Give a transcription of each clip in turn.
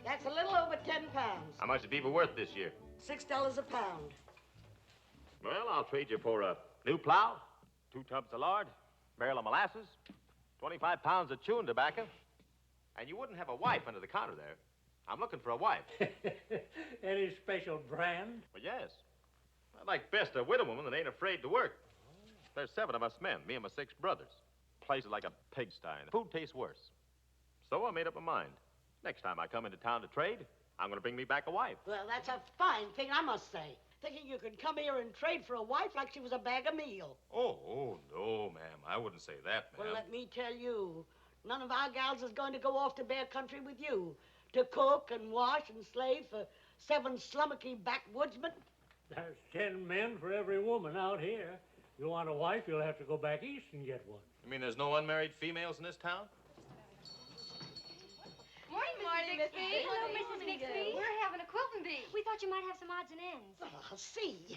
That's a little over 10 pounds. How much are beaver worth this year? $6 a pound. Well, I'll trade you for a new plow, 2 tubs of lard, barrel of molasses, 25 pounds of chewing tobacco. And you wouldn't have a wife under the counter there. I'm looking for a wife. Any special brand? Well, yes. I'd like best a widow woman that ain't afraid to work. There's 7 of us men, me and my 6 brothers. Place is like a pigsty, and the food tastes worse. So I made up my mind. Next time I come into town to trade, I'm going to bring me back a wife. Well, that's a fine thing, I must say. Thinking you could come here and trade for a wife like she was a bag of meal. Oh, no, ma'am. I wouldn't say that, ma'am. Well, let me tell you, none of our gals is going to go off to bear country with you to cook and wash and slave for 7 slummocky backwoodsmen. There's 10 men for every woman out here. You want a wife, you'll have to go back east and get one. You mean there's no unmarried females in this town? Morning, Mrs. Bixby. Hello, Mrs. Bixby. We're having a quilting bee. We thought you might have some odds and ends. Well, I'll see.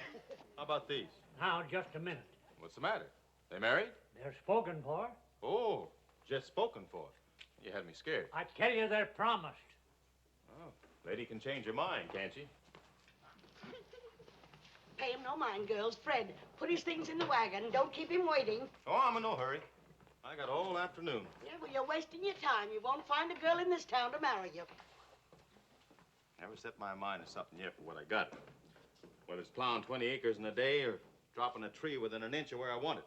How about these? Now, just a minute. What's the matter? They married? They're spoken for. Oh, just spoken for. You had me scared. I tell you, they're promised. Oh, lady can change her mind, can't she? Pay him no mind, girls. Fred, put his things in the wagon. Don't keep him waiting. Oh, I'm in no hurry. I got all afternoon. Yeah, well, you're wasting your time. You won't find a girl in this town to marry you. Never set my mind to something yet for what I got. Whether it's plowing 20 acres in a day or dropping a tree within an inch of where I want it.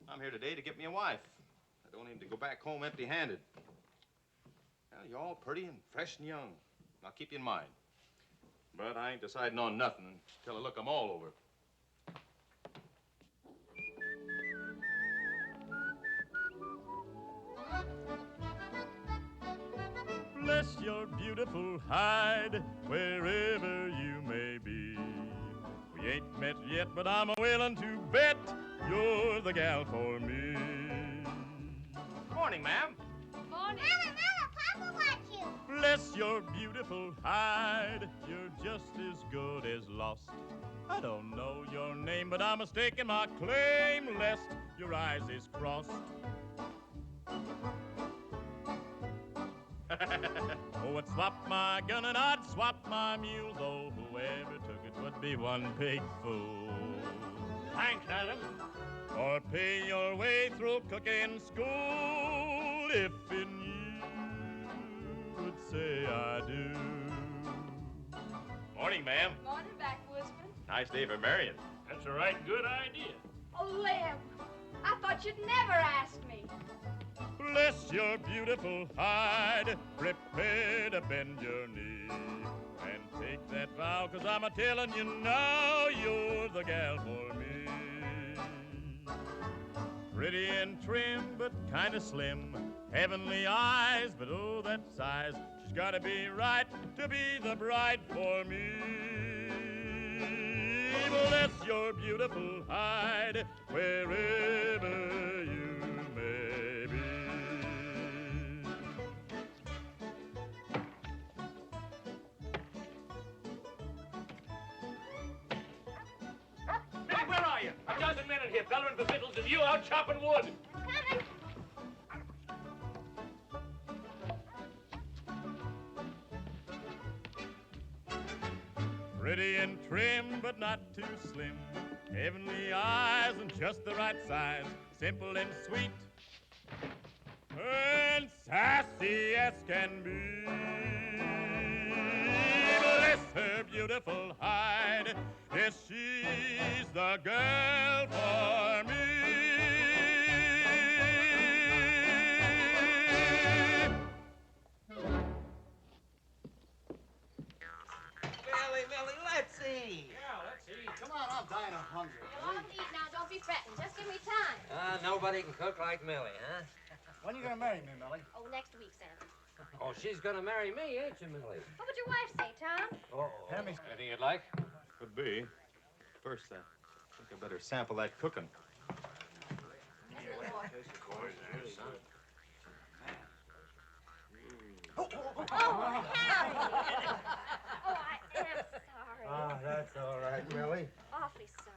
I'm here today to get me a wife. I don't need to go back home empty-handed. Well, you're all pretty and fresh and young. I'll keep you in mind. But I ain't deciding on nothing until I look 'em all over. Bless your beautiful hide wherever you may be. We ain't met yet, but I'm willing to bet you're the gal for me. Morning, ma'am. Morning. Mama, Papa wants you. Bless your beautiful hide, you're just as good as lost. I don't know your name, but I'm mistaken my claim, lest your eyes is crossed. Oh, I'd swap my gun and I'd swap my mule, though whoever took it would be one big fool. Thanks, Adam. Or pay your way through cooking school if in you would say I do. Morning, ma'am. Morning, backwoodsman. Nice day for marrying. That's a right good idea. Oh, Lem, I thought you'd never ask me. Bless your beautiful hide, prepare to bend your knee and take that vow, 'cause I'm a-telling you now, you're the gal for me. Pretty and trim, but kinda slim, heavenly eyes, but oh, that size. She's gotta be right to be the bride for me. Bless your beautiful hide, wherever you may be. Hey, where are you? A dozen men in here, bellowing for victuals, and you out chopping wood. Coming. Pretty and trim, but not too slim. Heavenly eyes and just the right size. Simple and sweet, and sassy as can be. Bless her beautiful hide. Yes, she's the girl for me. Millie, let's eat. Yeah, let's eat. Come on, I'm dying of hunger. You'll all eat now. Don't be fretting. Just give me time. Nobody can cook like Millie, huh? When are you gonna marry me, Millie? Oh, next week, Santa. Oh, she's gonna marry me, ain't you, Millie? What would your wife say, Tom? Hand me. Anything you'd like? Could be. First, I think I better sample that cooking. Oh, Harry! Oh, I am sorry. Ah, that's all right, Millie. Awfully sorry.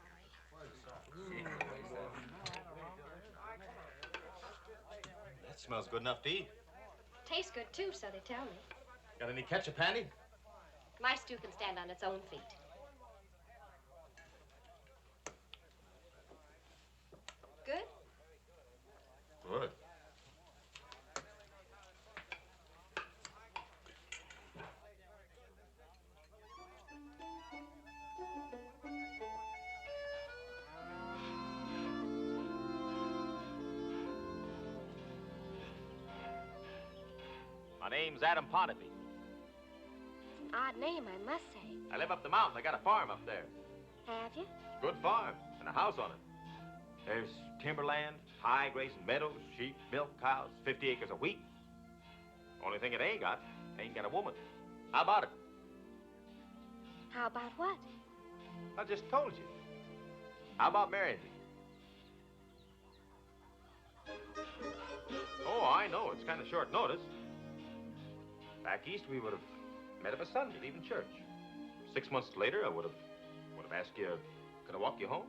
That smells good enough to eat. Tastes good, too, so they tell me. Got any ketchup handy? My stew can stand on its own feet. Good? Good. My name's Adam Pontaby. It's an odd name, I must say. I live up the mountain. I got a farm up there. Have you? Good farm, and a house on it. There's timberland, high grazing meadows, sheep, milk cows, 50 acres of wheat. Only thing it ain't got a woman. How about it? How about what? I just told you. How about marrying me? Oh, I know. It's kind of short notice. Back east, we would have met up a Sunday, leaving church. 6 months later, I would have asked you, could I walk you home?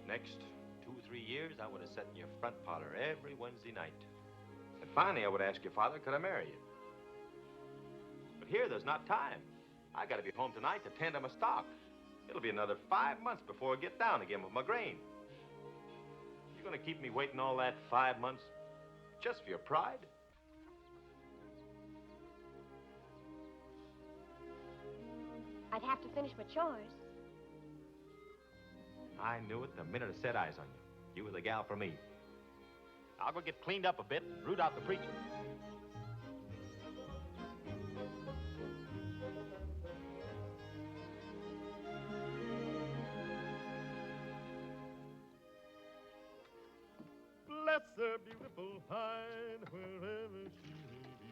Next 2 or 3 years, I would have sat in your front parlor every Wednesday night. And finally, I would ask your father, could I marry you? But here, there's not time. I got to be home tonight to tend to my stock. It'll be another 5 months before I get down again with my grain. You're going to keep me waiting all that 5 months just for your pride? I'd have to finish my chores. I knew it the minute I set eyes on you. You were the gal for me. I'll go get cleaned up a bit and root out the preacher. Bless her beautiful hide wherever she may be.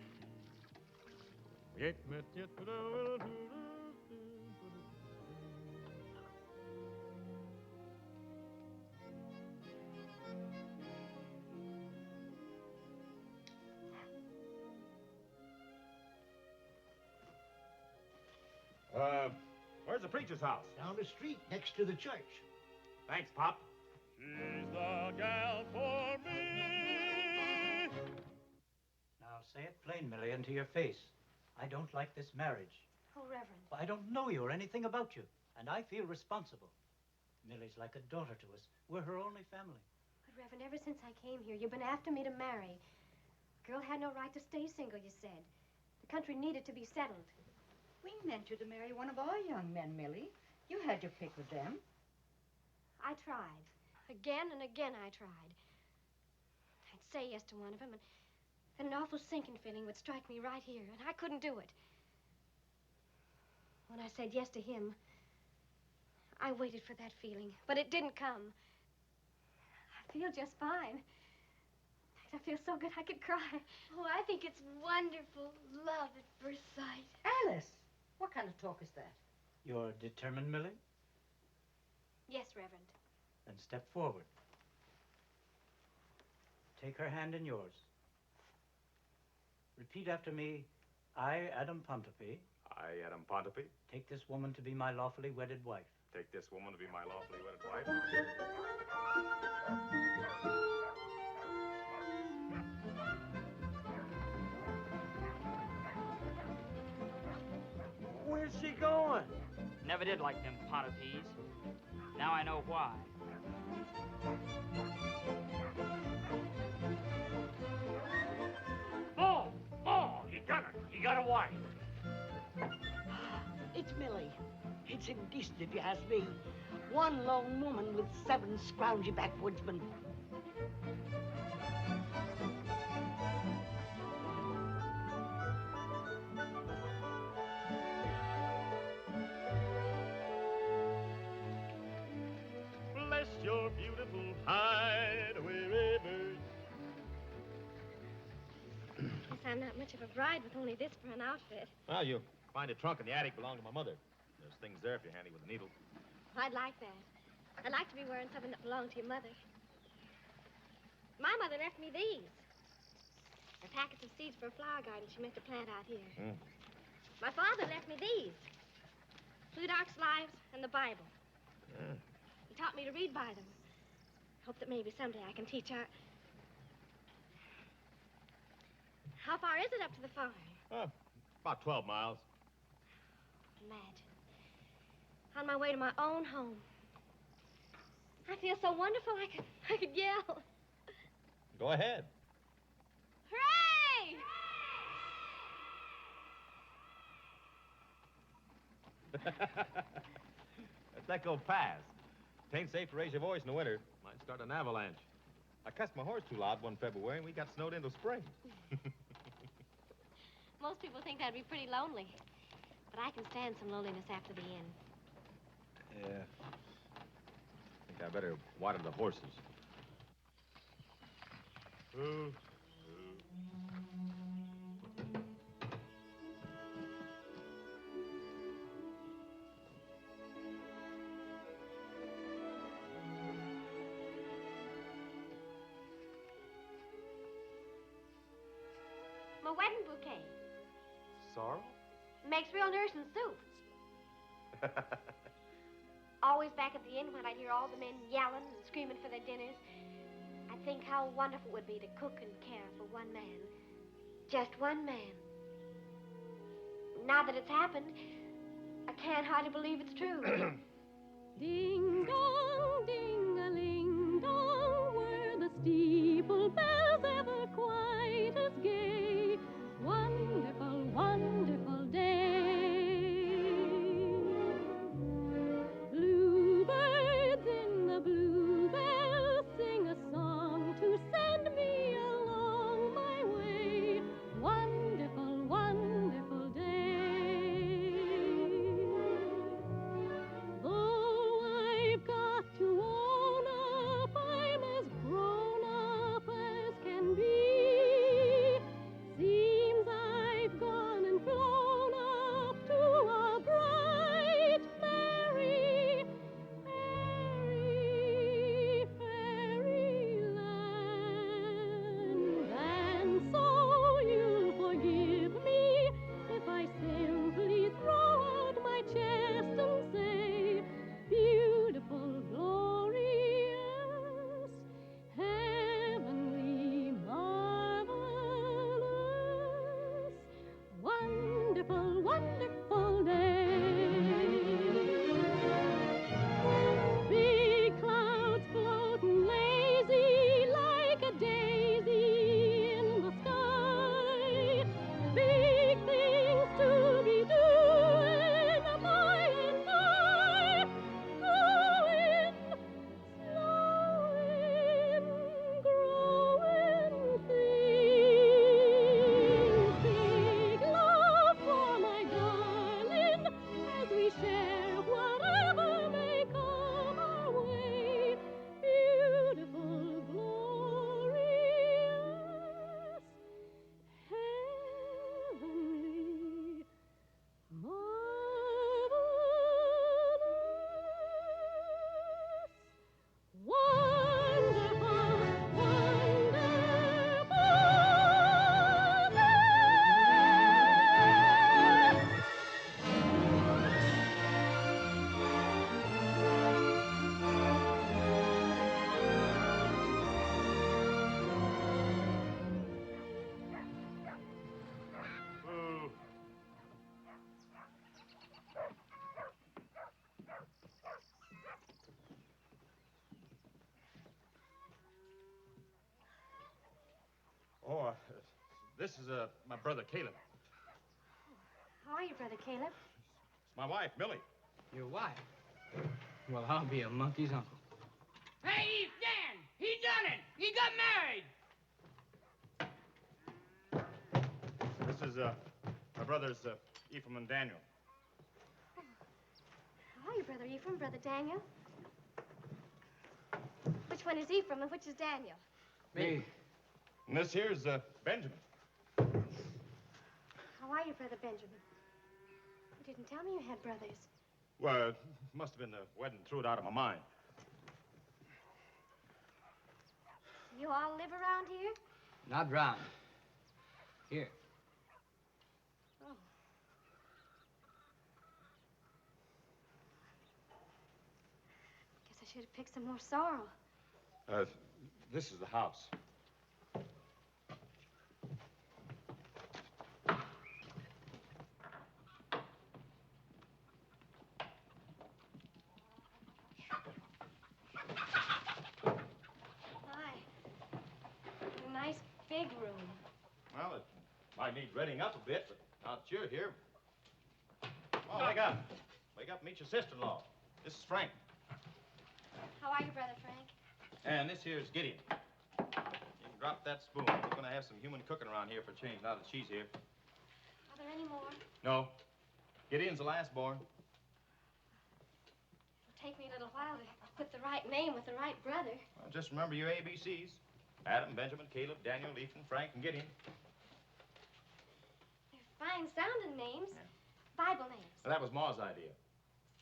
Where's the preacher's house? Down the street, next to the church. Thanks, Pop. She's the gal for me. Now, say it plain, Millie, and to your face. I don't like this marriage. Oh, Reverend. I don't know you or anything about you, and I feel responsible. Millie's like a daughter to us. We're her only family. But, Reverend, ever since I came here, you've been after me to marry. A girl had no right to stay single, you said. The country needed to be settled. We meant you to marry one of our young men, Millie. You had your pick with them. I tried. Again and again I tried. I'd say yes to one of them, and then an awful sinking feeling would strike me right here, and I couldn't do it. When I said yes to him, I waited for that feeling, but it didn't come. I feel just fine. I feel so good I could cry. Oh, I think it's wonderful. Love at first sight. Alice, what kind of talk is that? You're determined, Millie? Yes, Reverend. Then step forward. Take her hand in yours. Repeat after me. I, Adam Pontaby, I, Adam Pontaby, take this woman to be my lawfully wedded wife. take this woman to be my lawfully wedded wife. Where's she going? Never did like them Pontabys. Now I know why. Oh, you got her. You got a wife. It's Millie. It's indecent if you ask me. One lone woman with 7 scroungy backwoodsmen. Bless your beautiful hide wherever. Guess I'm not much of a bride with only this for an outfit. Well, you find a trunk in the attic belonging to my mother. There's things there if you're handy with a needle. I'd like that. I'd like to be wearing something that belonged to your mother. My mother left me these. They're packets of seeds for a flower garden she meant to plant out here. My father left me these. Plutarch's Lives and the Bible. He taught me to read by them. Hope that maybe someday I can teach our... How far is it up to the farm? About 12 miles. Imagine. On my way to my own home. I feel so wonderful I could yell. Go ahead. Hooray! Let that go past. Tain't safe to raise your voice in the winter. Might start an avalanche. I cussed my horse too loud one February, and we got snowed into spring. Most people think that'd be pretty lonely. But I can stand some loneliness after the inn. Yeah. I think I better water the horses. Ooh. My wedding bouquet. Sorrel? Makes real nursing soup. Always back at the inn when I'd hear all the men yelling and screaming for their dinners, I'd think how wonderful it would be to cook and care for one man. Just one man. Now that it's happened, I can't hardly believe it's true. Ding dong, ding-a-ling dong, were the steeple bells ever quite as gay? Wonderful, wonderful day. Bluebirds in the bluebells sing a song to send me along my way. Wonderful, wonderful day. Though I've got to own up, I'm as grown up as can be. Seems I've gone and flown up to a bright fairy, fairyland. And so you'll forgive me if I simply throw out my chest and say, beautiful, glorious, heavenly, marvelous, wonderful, wonderful day. Big clouds floating lazy like a daisy in the sky. Big things to be doing by and by. Growing, slowing, growing things. Big love for my darling as we share whatever may come our way. Beautiful, glorious, heavenly, marvelous, wonderful, Ooh. Oh, this is my brother Caleb. How are you, Brother Caleb? It's my wife, Millie. Your wife? Well, I'll be a monkey's uncle. Hey, Dan! He done it! He got married! This is my brothers Ephraim and Daniel. How are you, Brother Ephraim, Brother Daniel? Which one is Ephraim and which is Daniel? Me. And this here's Benjamin. How are you, Brother Benjamin? You didn't tell me you had brothers. Well, it must have been the wedding threw it out of my mind. You all live around here? Not round. Here. Oh. Guess I should have picked some more sorrel. This is the house. need readying up a bit, but now that you're here. Oh, wake up. Wake up and meet your sister-in-law. This is Frank. How are you, Brother Frank? And this here's Gideon. You can drop that spoon. We're going to have some human cooking around here for a change now that she's here. Are there any more? No. Gideon's the last born. It'll take me a little while to put the right name with the right brother. Well, just remember your ABCs. Adam, Benjamin, Caleb, Daniel, Ethan, Frank, and Gideon. They're fine-sounding names. Bible names. Well, that was Ma's idea.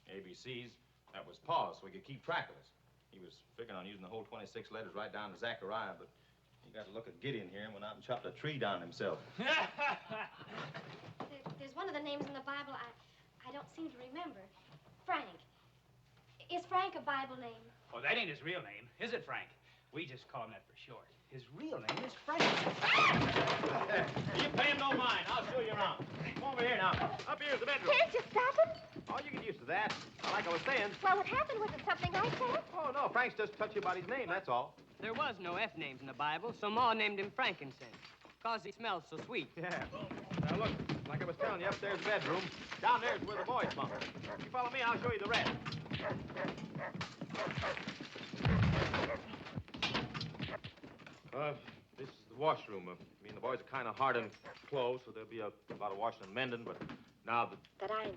ABCs, that was Pa's, so we could keep track of us. He was figuring on using the whole 26 letters right down to Zechariah, but he got to look at Gideon here and went out and chopped a tree down himself. There's one of the names in the Bible I don't seem to remember. Frank. Is Frank a Bible name? Oh, that ain't his real name, is it, Frank? We just call him that for short. His real name is Frank. You pay him no mind. I'll show you around. Come over here now. Up here's the bedroom. Can't you stop him? Oh, you get used to that. Like I was saying. Well, what happened? Was it something I said? Oh, no. Frank's just touchy about his name, that's all. There was no F names in the Bible, so Ma named him frankincense. Because he smells so sweet. Yeah. Now, look, like I was telling you, upstairs bedroom. Down there's where the boys bunk. You follow me, I'll show you the rest. This is the washroom. I mean, the boys are kind of hard on clothes, so there'll be a lot of washing and mending, but now That I am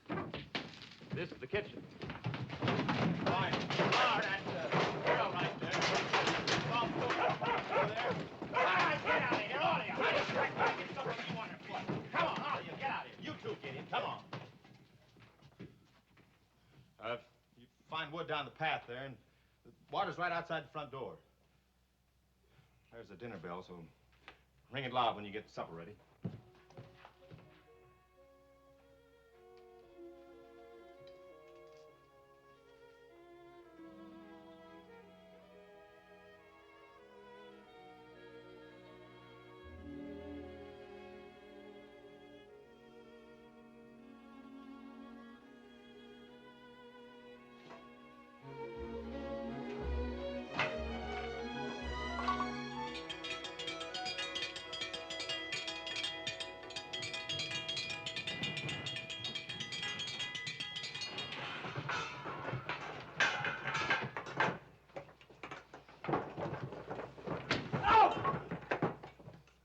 here. this is the kitchen. Fine. Ah, that's girl right there. Come on, over there. Ah, get out of here, all of you. I just tried to get something you want to put. Come on, all of you, get out of here. You too, Gideon, come on. You find wood down the path there, and the water's right outside the front door. There's the dinner bell, so ring it loud when you get supper ready.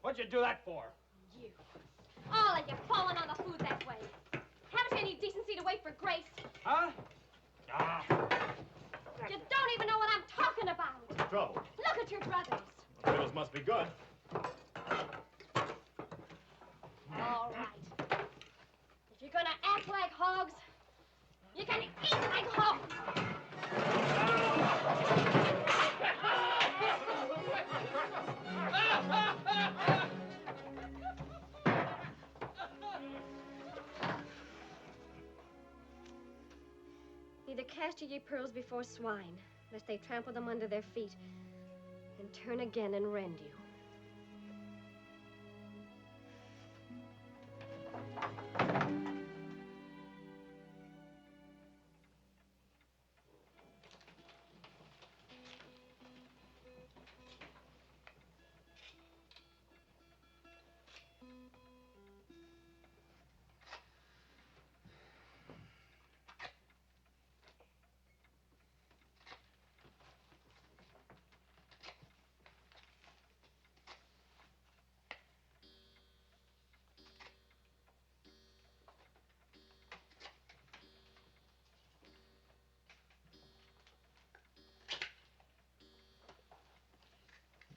What'd you do that for? You. All of you falling on the food that way. Haven't you any decency to wait for grace? Huh? Ah. You don't even know what I'm talking about. What's the trouble? Look at your brothers. The pillows must be good. All right. If you're gonna act like hogs, you can eat like hogs. Neither cast ye pearls before swine, lest they trample them under their feet and turn again and rend you.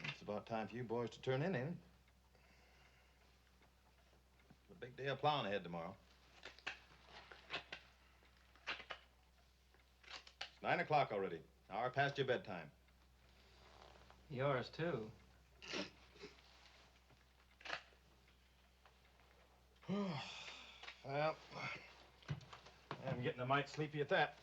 It's about time for you boys to turn in, ain't it? It's a big day of plowing ahead tomorrow. It's 9 o'clock already. Hour past your bedtime. Yours, too. Well, I'm getting a mite sleepy at that.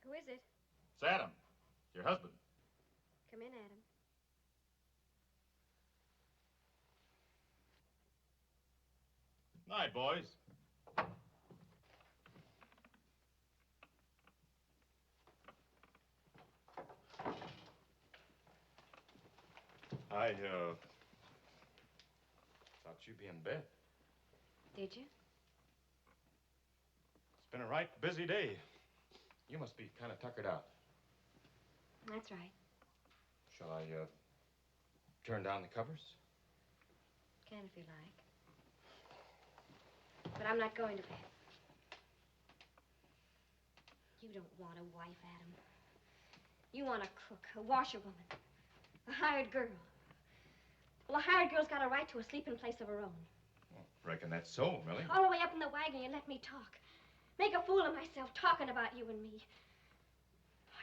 Who is it? It's Adam, your husband. Come in, Adam. Night, boys. I, thought you'd be in bed. Did you? It's been a right busy day. You must be kind of tuckered out. That's right. Shall I, turn down the covers? Can if you like. But I'm not going to bed. You don't want a wife, Adam. You want a cook, a washerwoman, a hired girl. Well, a hired girl's got a right to a sleeping place of her own. Well, reckon that's so, Millie. All the way up in the wagon, you let me talk. Make a fool of myself talking about you and me.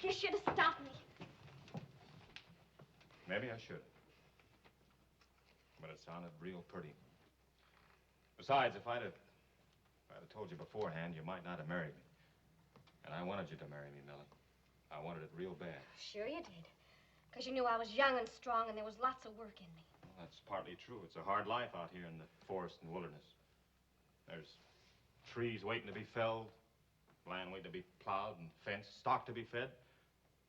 You should have stopped me. Maybe I should. But it sounded real pretty. Besides, if I'd have told you beforehand, you might not have married me. And I wanted you to marry me, Millie. I wanted it real bad. Sure you did. Because you knew I was young and strong and there was lots of work in me. Well, that's partly true. It's a hard life out here in the forest and wilderness. There's trees waiting to be felled, land waiting to be plowed and fenced, stock to be fed.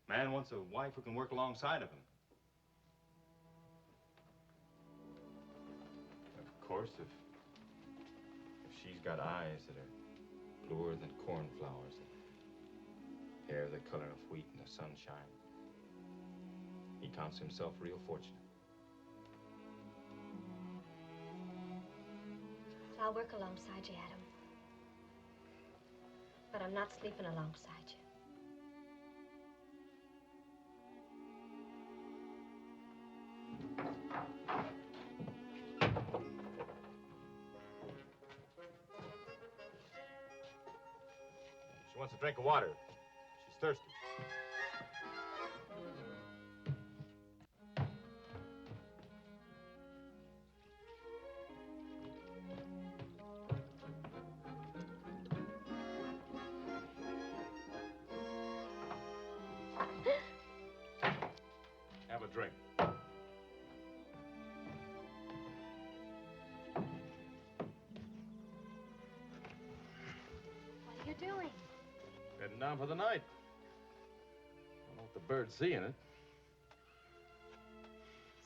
Man wants a wife who can work alongside of him. Of course, if she's got eyes that are bluer than cornflowers, and hair the color of wheat in the sunshine, he counts himself real fortunate. Well, I'll work alongside you, Adam. But I'm not sleeping alongside you. She wants a drink of water. She's thirsty. Have a drink. What are you doing? Heading down for the night. Don't know what the birds see in it.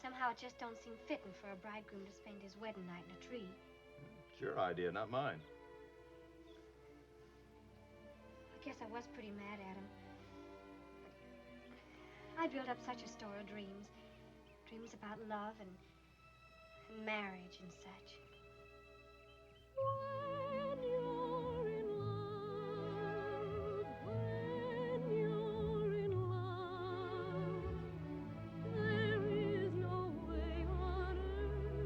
Somehow it just don't seem fitting for a bridegroom to spend his wedding night in a tree. It's your idea, not mine. I guess I was pretty mad at him. I built up such a store of dreams. Dreams about love and marriage and such. When you're in love, when you're in love, there is no way on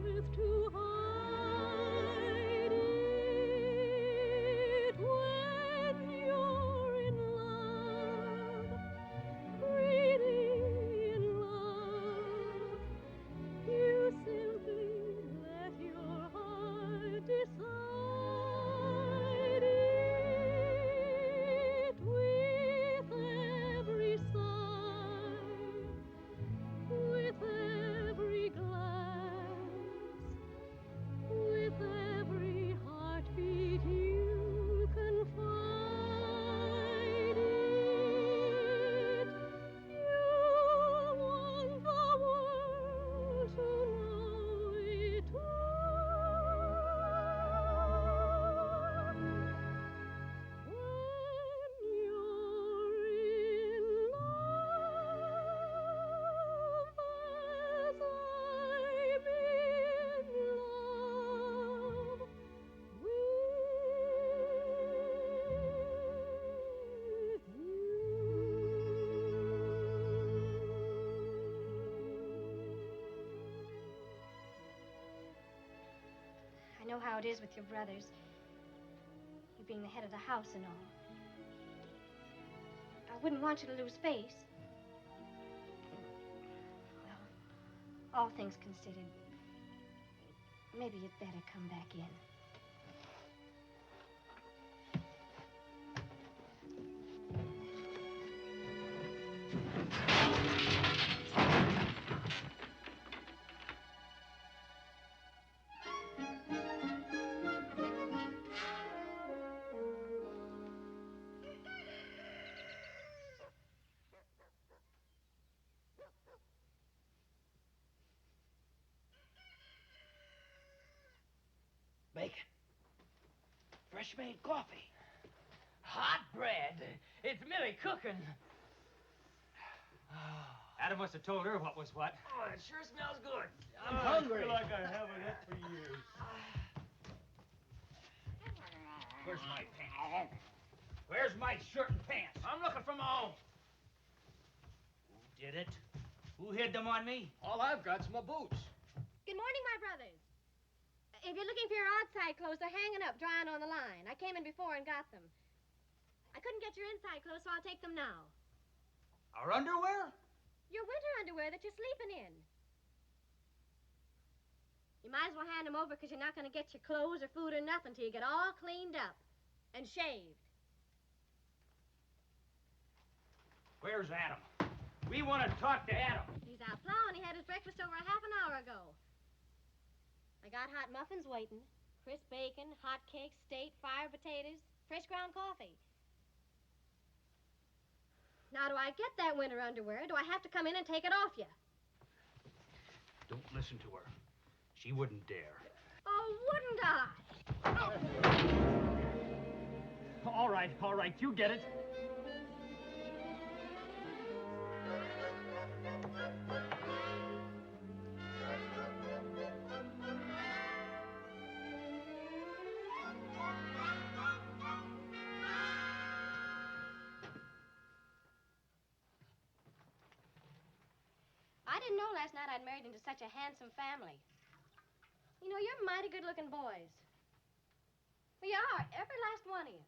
earth to hide it. When you're in love, really in love, you simply let your heart decide it with every sigh, with every glance, with every heartbeat you confide it. You want the world to know it too. When you're in love as I'm in love with I know how it is with your brothers. You being the head of the house and all. I wouldn't want you to lose face. Well, all things considered, maybe you'd better come back in. fresh-made coffee. Hot bread. It's Millie cooking. Adam must have told her what was what. Oh, it sure smells good. I'm I hungry. feel like I haven't ate for years. Where's my pants? Where's my shirt and pants? I'm looking for my own. Who did it? Who hid them on me? All I've got's my boots. Good morning, my brothers. If you're looking for your outside clothes, they're hanging up, drying on the line. I came in before and got them. I couldn't get your inside clothes, so I'll take them now. Our underwear? Your winter underwear that you're sleeping in. You might as well hand them over because you're not going to get your clothes or food or nothing till you get all cleaned up and shaved. Where's Adam? We want to talk to Adam. He's out plowing. He had his breakfast over a half an hour ago. I got hot muffins waiting, crisp bacon, hot cakes, steak, fried potatoes, fresh ground coffee. Now, do I get that winter underwear? Do I have to come in and take it off you? Don't listen to her. She wouldn't dare. Oh, wouldn't I? All right, you get it. I didn't know last night I'd married into such a handsome family. You know, you're mighty good-looking boys. Well, you are, every last one of you.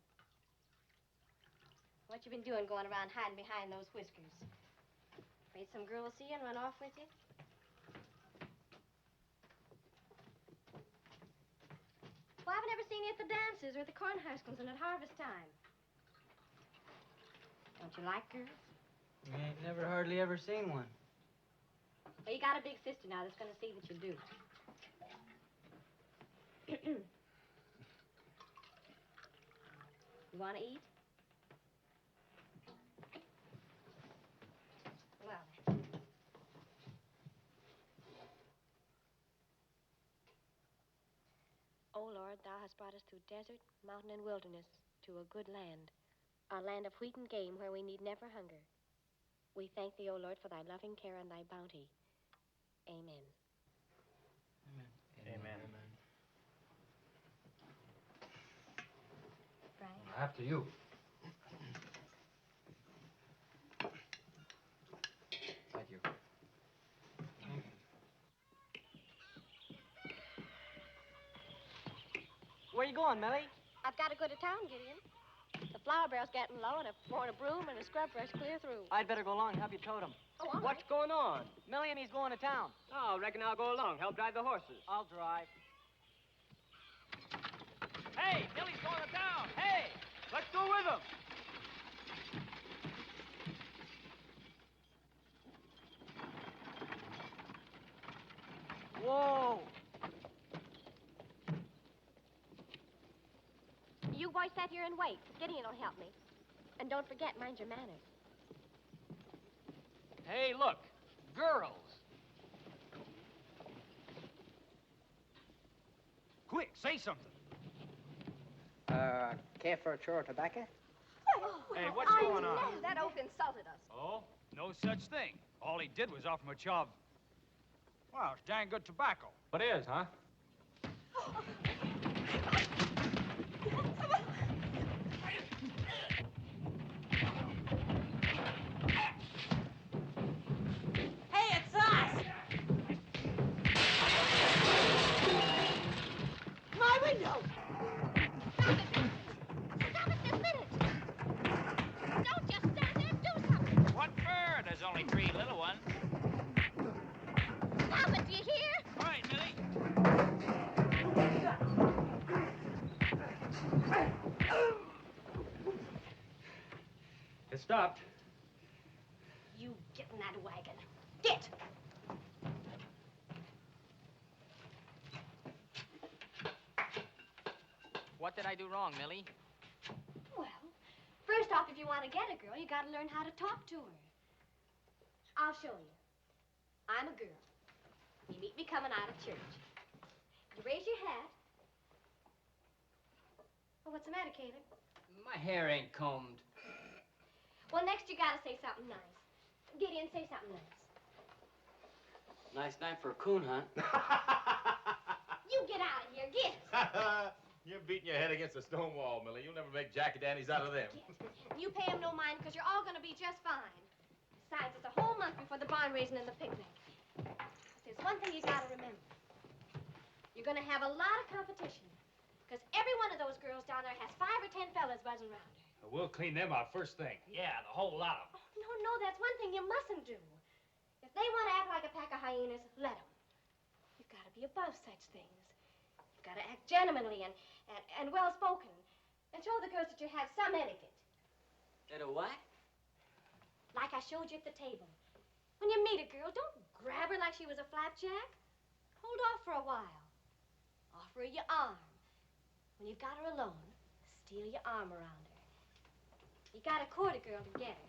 What you been doing going around hiding behind those whiskers? Afraid some girl will see you and run off with you? Well, I've never seen you at the dances or at the cornhuskers and at harvest time. Don't you like girls? We ain't never hardly ever seen one. Well, you got a big sister now that's going to see that you do. You want to eat? Well, then. O Lord, thou hast brought us through desert, mountain, and wilderness to a good land, a land of wheat and game where we need never hunger. We thank thee, O Lord, for thy loving care and thy bounty. Amen. Amen. Amen. Brian? After you. Thank you. Where you going, Millie? I've got to go to town, Gideon. The flour barrel's getting low, and I want a broom and a scrub brush clear through. I'd better go along and help you tote 'em. Oh, all What's right. going on? Millie and he's going to town. Oh, reckon I'll go along. Help drive the horses. I'll drive. Hey, Millie's going to town. Hey, let's go with him. Whoa! You boys sit here and wait. Gideon will help me. And don't forget, mind your manners. Hey, look, girls. Quick, say something. Care for a chore of tobacco? Hey, what's going on? No, that oaf insulted us. Oh, no such thing. All he did was offer him a job. Wow, it's dang good tobacco. What is, huh? Hey, it's us! My window! Stop it this minute! Don't just stand there. Do something. What for? There's only 3 little ones. Stop it, do you hear? All right, Millie. It stopped. You get in that wagon. Get! What did I do wrong, Millie? Well, first off, if you want to get a girl, you got to learn how to talk to her. I'll show you. I'm a girl. You meet me coming out of church. You raise your hat. Oh, what's the matter, Caleb? My hair ain't combed. Well, next you gotta say something nice. Gideon, say something nice. Nice night for a coon hunt. You get out of here, get. You're beating your head against a stone wall, Millie. You'll never make Jack and Danny's out of them. You pay him no mind because you're all gonna be just fine. Besides, it's a whole month before the barn raising and the picnic. But there's one thing you gotta remember. You're gonna have a lot of competition. Because every one of those girls down there has 5 or 10 fellas buzzing around her. We'll clean them out first thing. Yeah, the whole lot of them. Oh, no, that's one thing you mustn't do. If they want to act like a pack of hyenas, let them. You've got to be above such things. You've got to act gentlemanly and well-spoken. And show the girls that you have some etiquette. That a what? Like I showed you at the table. When you meet a girl, don't grab her like she was a flapjack. Hold off for a while. Offer her your arm. When you've got her alone, steal your arm around her. You gotta court a girl to get her.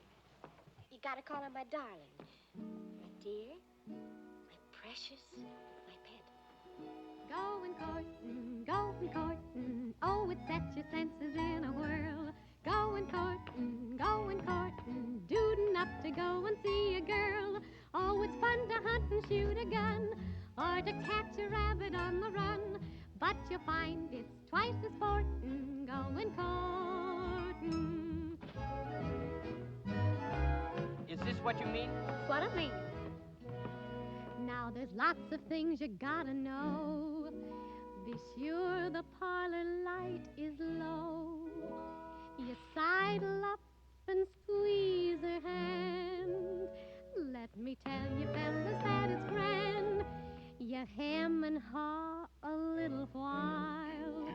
You gotta call her my darling, my dear, my precious, my pet. Going courtin', oh, it sets your senses in a whirl. Going courtin', dudin' up to go and see a girl. Oh, it's fun to hunt and shoot a gun, or to catch a rabbit on the run. But you'll find it's twice as sportin' going courtin'. Is this what you mean? That's what I mean. Now there's lots of things you gotta know. Be sure the parlor light is low. You sidle up and squeeze her hand. Let me tell you, fellas, that it's grand. You hem and haw a little while.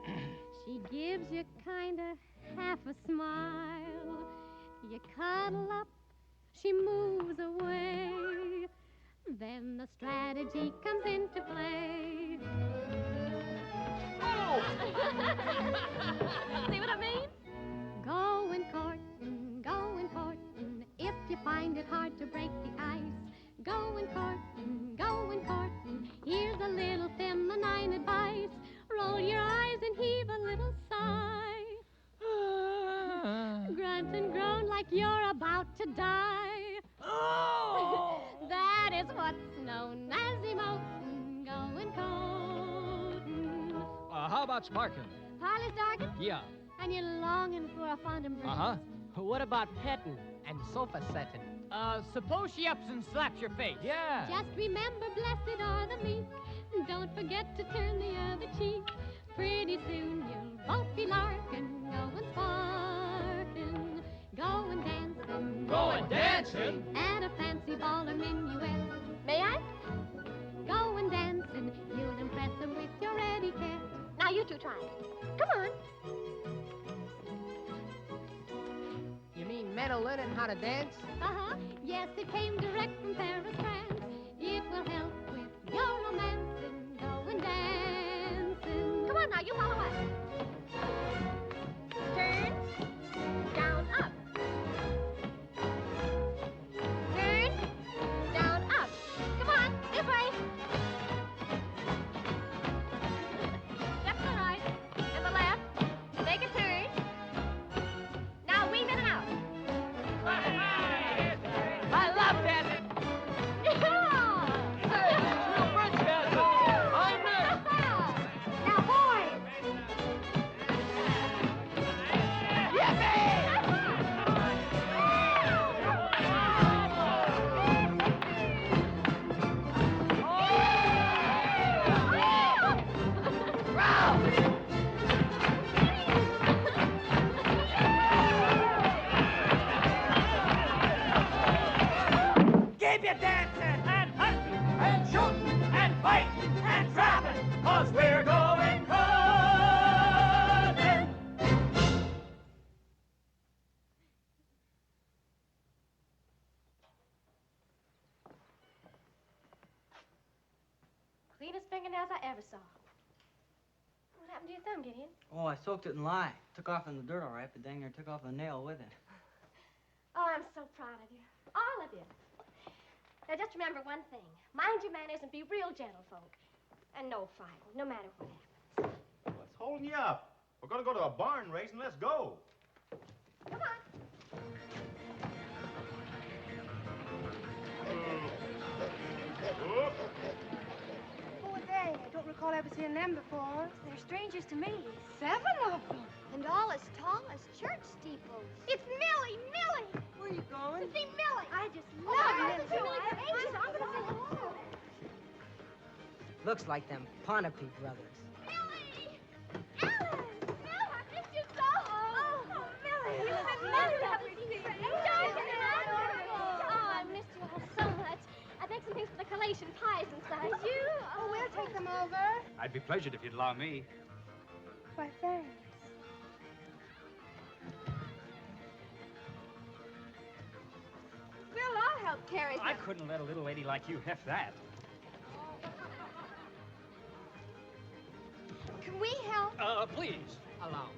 She gives you kinda half a smile. You cuddle up, she moves away. Then the strategy comes into play. Oh! See what I mean? Going courtin', if you find it hard to break the ice. Going courtin', here's a little feminine advice. Roll your eyes and heave a little sigh. Grunt and groan like you're about to die. Oh! That is what's known as emotin', going courtin'. How about sparking? Parlor's darkened? Yeah. And you're longing for a fond embrace. Uh-huh. What about petting and sofa setting? Suppose she ups and slaps your face. Yeah. Just remember, blessed are the meek. Don't forget to turn the other cheek. Pretty soon you'll both be larking, going sparking, going dancing. Going dancing? At a fancy ball or minuet. May I? Going dancing, you'll impress them with your etiquette. Now you two try it. Come on. You mean men are learning how to dance? Uh-huh. Yes, it came direct from Paris, France. It will help with your romancing, going dancing. Come on now, you follow us. Turn, down, up. Turn, down, up. Come on, this way. Step to the right and the left. Make a turn. Now weave in and out. I love dancing. Now, boys. Keep you dancing and hunting and shooting and fighting and trapping, 'cause we're going courting. Cleanest fingernails I ever saw. What happened to your thumb, Gideon? Oh, I soaked it in lye. Took off in the dirt all right, but dang near took off the nail with it. Oh, I'm so proud of you. All of you. Now, just remember one thing. Mind your manners and be real gentlefolk. And no fighting, no matter what happens. What's holding you up? We're going to go to a barn race, and let's go. Come on. Who are they? I don't recall ever seeing them before. They're strangers to me. 7 of them. And all as tall as church steeples. It's Millie! Millie! Where are you going? To see Millie! I just Oh, love I Millie. haven't seen Millie for ages. I'm going to see her too. Looks like them Ponape brothers. Millie! Alice! Millie, I missed you so! Oh, Millie! You've been missing me for ages. Oh, I missed you all so much. I baked some things for the collation, pies and such. Did you? Oh, we'll take them over. I'd be pleasured if you'd allow me. Why, thanks. Well, I'll help carry them. I couldn't let a little lady like you heft that. Can we help? Please, allow me.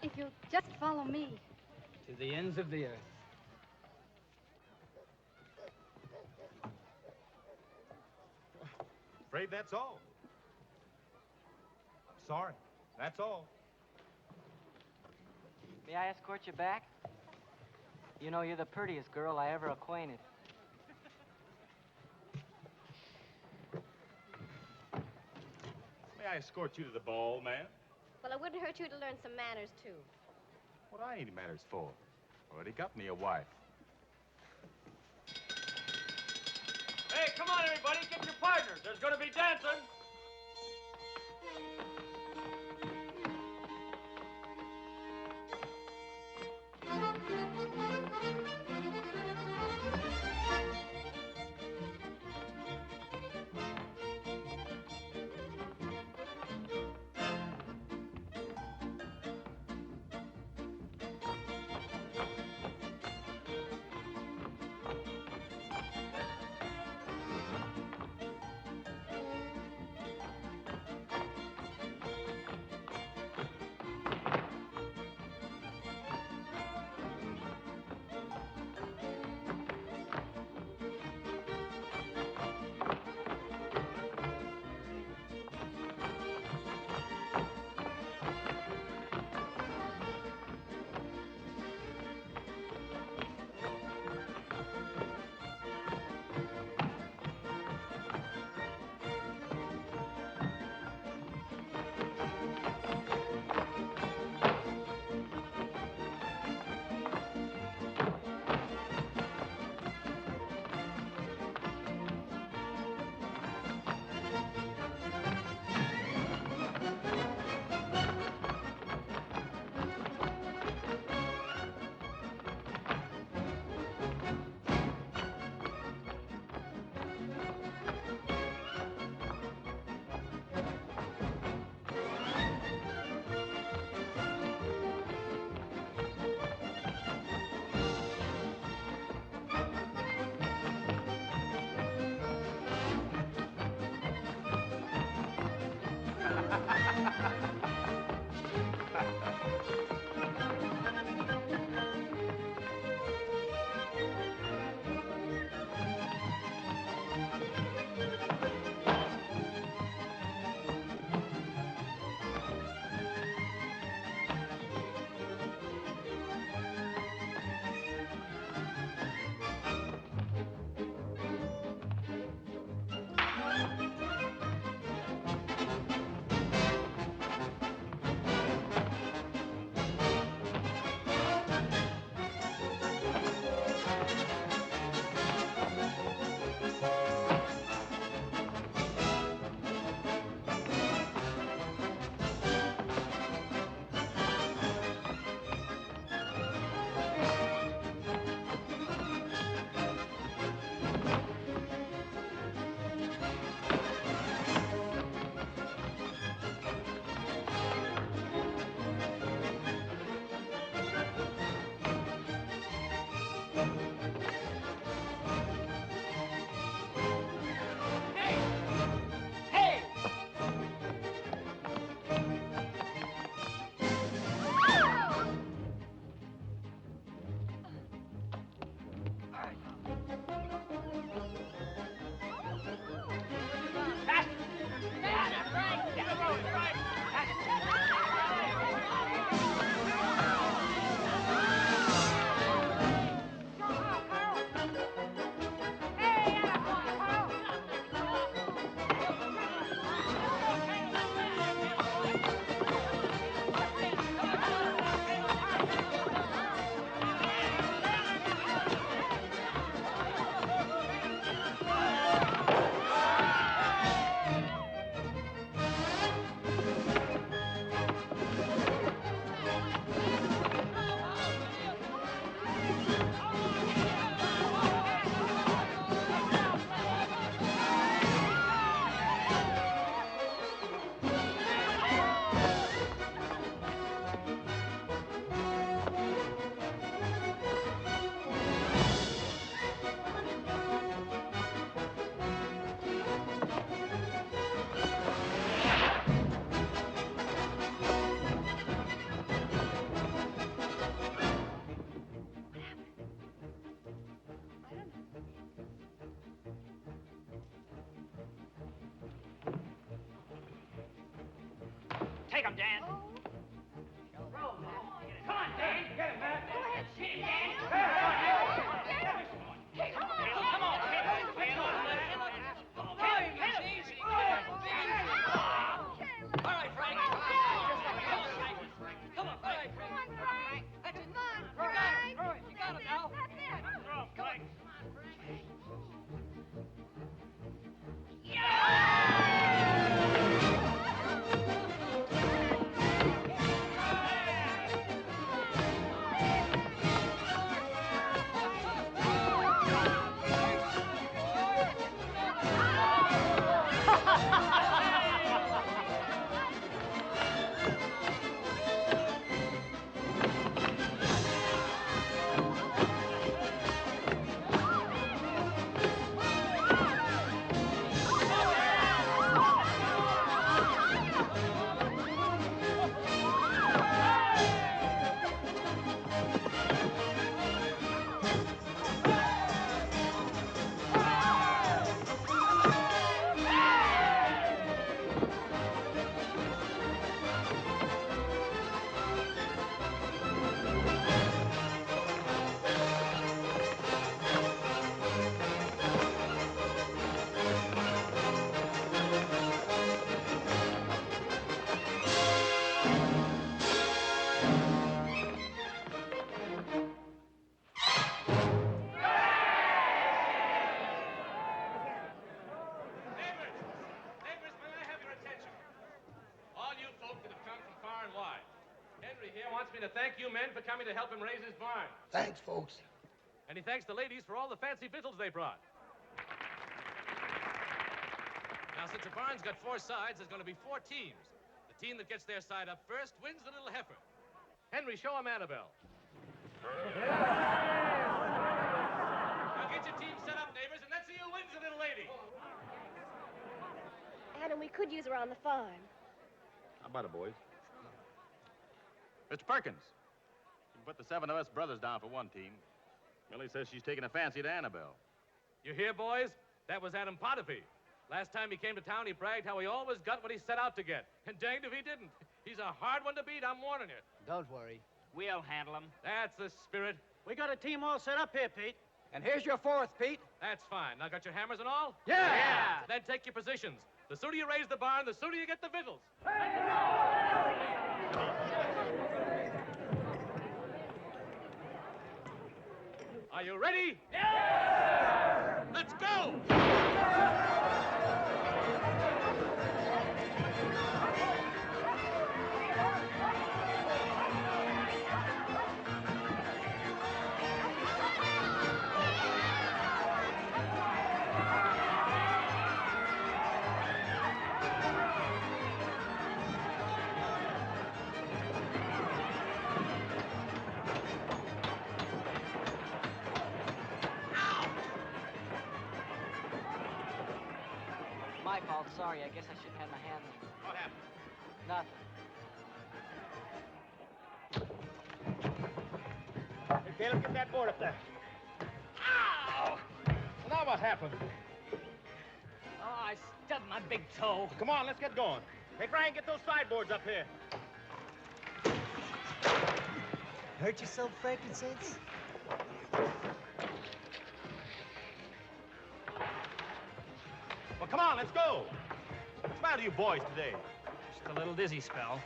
If you'll just follow me. To the ends of the earth. Afraid that's all. Sorry, that's all. May I escort you back? You know, you're the prettiest girl I ever acquainted. May I escort you to the ball, man? Well, it wouldn't hurt you to learn some manners, too. What I need manners for? Already got me a wife. Hey, come on, everybody, get your partners. There's going to be dancing. on, Dan. Come on, Dan. Get him, man. Go ahead, shoot, Dan. Come on. All right, Frank. Come on, Frank. That's it. You got him now. Throw him, Frank. To thank you men for coming to help him raise his barn. Thanks, folks. And he thanks the ladies for all the fancy victuals they brought. Now, since the barn's got 4 sides, there's going to be 4 teams. The team that gets their side up first wins the little heifer. Henry, show him Annabelle. Now get your team set up, neighbors, and let's see who wins the little lady. Adam, we could use her on the farm. How about it, boys? Mr. Perkins, you can put the 7 of us brothers down for one team. Millie says she's taking a fancy to Annabelle. You hear, boys? That was Adam Potape. Last time he came to town, he bragged how he always got what he set out to get. And danged if he didn't. He's a hard one to beat, I'm warning you. Don't worry. We'll handle him. That's the spirit. We got a team all set up here, Pete. And here's your 4th, Pete. That's fine. Now got your hammers and all? Yeah! Then take your positions. The sooner you raise the barn, the sooner you get the victuals. Are you ready? Yeah! Let's go! My fault. Sorry. I guess I shouldn't have my hands. What happened? Nothing. Hey, Caleb, get that board up there. Ow! Well, now what happened? Oh, I stubbed my big toe. Come on, let's get going. Hey, Brian, get those sideboards up here. Hurt yourself, frankincense? Well, come on, let's go. What's the matter with you boys today? Just a little dizzy spell.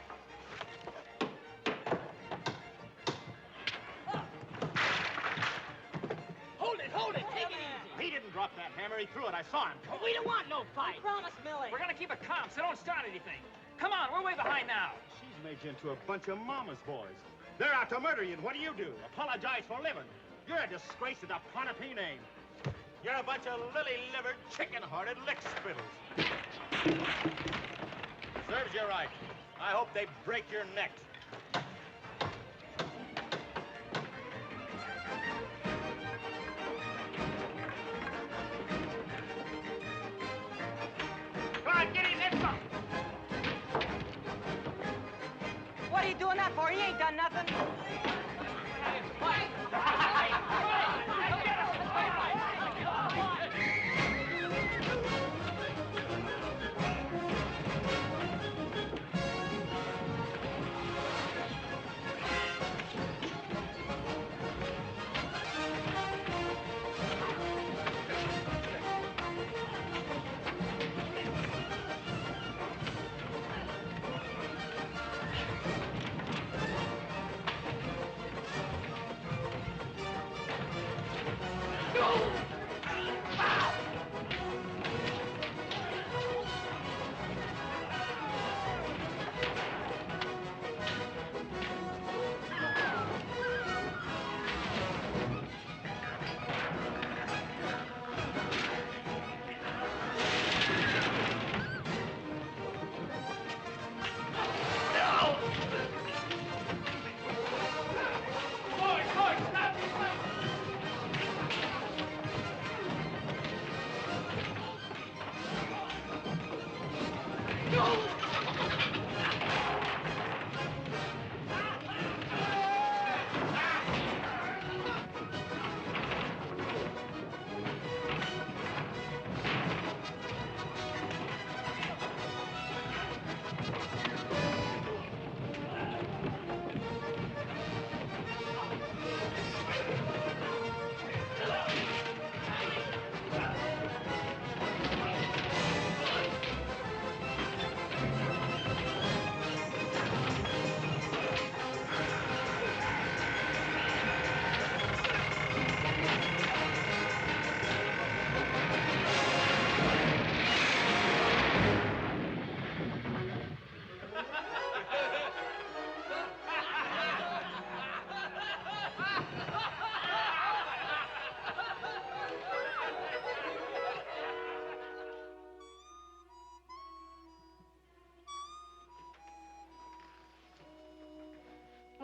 Hold it, take it easy. He didn't drop that hammer. He threw it. I saw him. We don't want no fight. Promise, Millie. We're gonna keep it calm, so don't start anything. Come on, we're way behind now. She's made you into a bunch of mama's boys. They're out to murder you, and what do? Apologize for a living. You're a disgrace to the Ponape name. You're a bunch of lily-livered, chicken-hearted lick spittles. Serves you right. I hope they break your necks. Come on, get his head up. What are you doing that for? He ain't done nothing.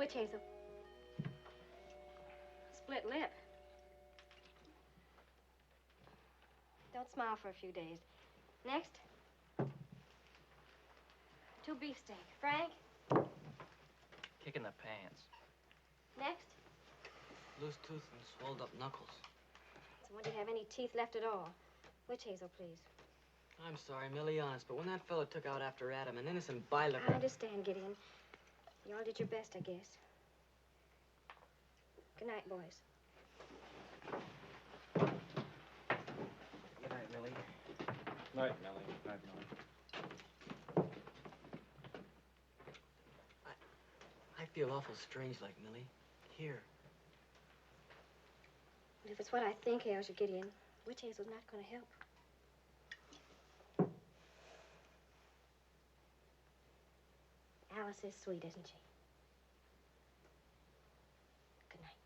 Witch hazel. Split lip. Don't smile for a few days. Next. 2 beefsteak. Frank? Kick in the pants. Next. Loose tooth and swelled up knuckles. Someone didn't have any teeth left at all. Witch hazel, please. I'm sorry, Millie, honest, but when that fellow took out after Adam, an innocent bylook... I understand, Gideon. You all did your best, I guess. Good night, boys. Good night, Millie. Night, Millie. Night, Millie. I feel awful strange like Millie. Here. And if it's what I think ails you, Gideon, witch hazel's not going to help. Alice is sweet, isn't she? Good night.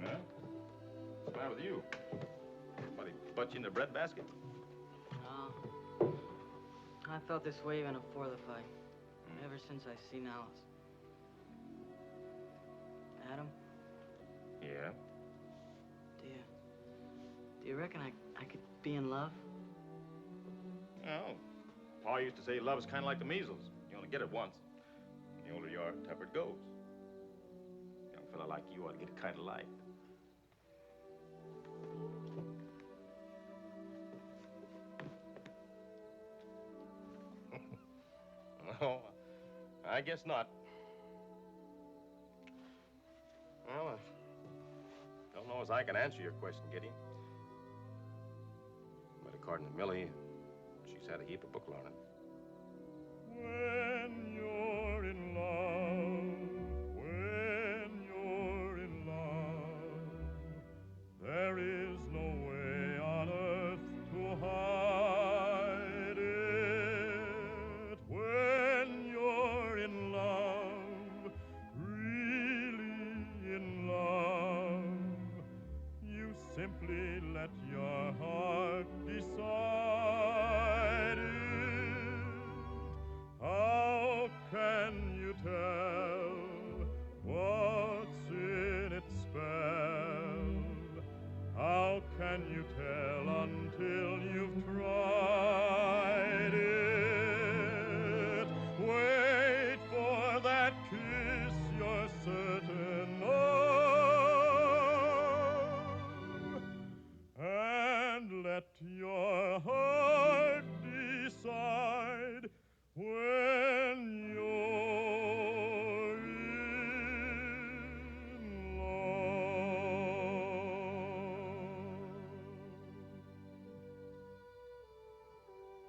Huh? What's the matter with you? Somebody butt you in the breadbasket? No. I felt this way even before the fight. Ever since I seen Alice. Adam? Yeah? Do you reckon I could be in love? Oh. Pa used to say love's kind of like the measles. You only get it once. The older you are, the tougher it goes. A young fella like you ought to get it kind of light. No, I guess not. Well, I don't know as I can answer your question, Gideon. But according to Millie, she's had a heap of book learning. When you're in love, when you're in love, there is no way on earth to hide it. When you're in love, really in love, you simply let your heart decide it. How can you tell what's in its spell? How can you tell until you've tried it? Wait for that kiss you're certain of, and let your heart decide when you're in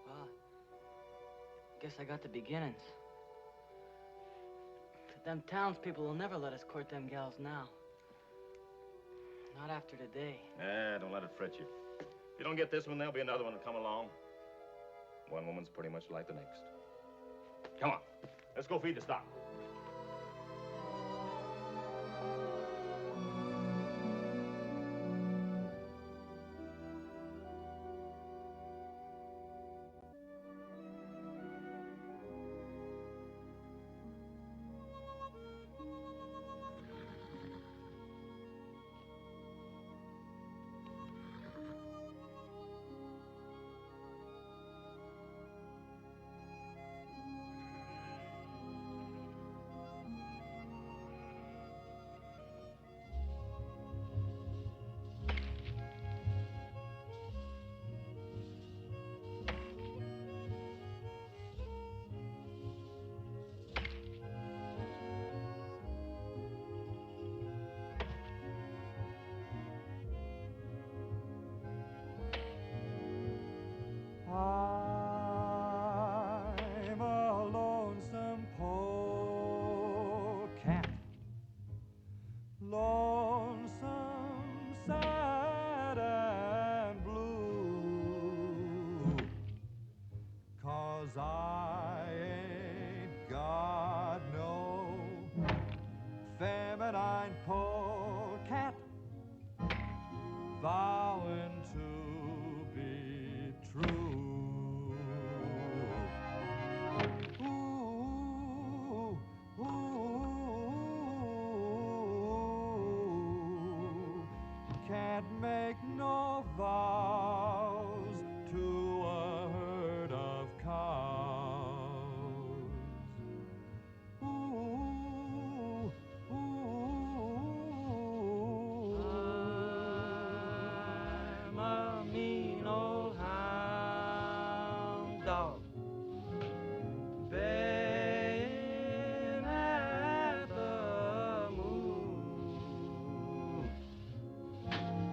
Well, guess I got the beginnings. But them townspeople will never let us court them gals now. Not after today. Don't let it fret you. If you don't get this one, there'll be another one to come along. One woman's pretty much like the next. Come on, let's go feed the stock. I'm a lonesome polecat, lonesome, sad and blue, 'cause I ain't got no feminine polecat vowing to be true. Ooh, ooh, can't make no vows to a herd of cows. Ooh, ooh, I'm a mean old hound dog, baying at the moon,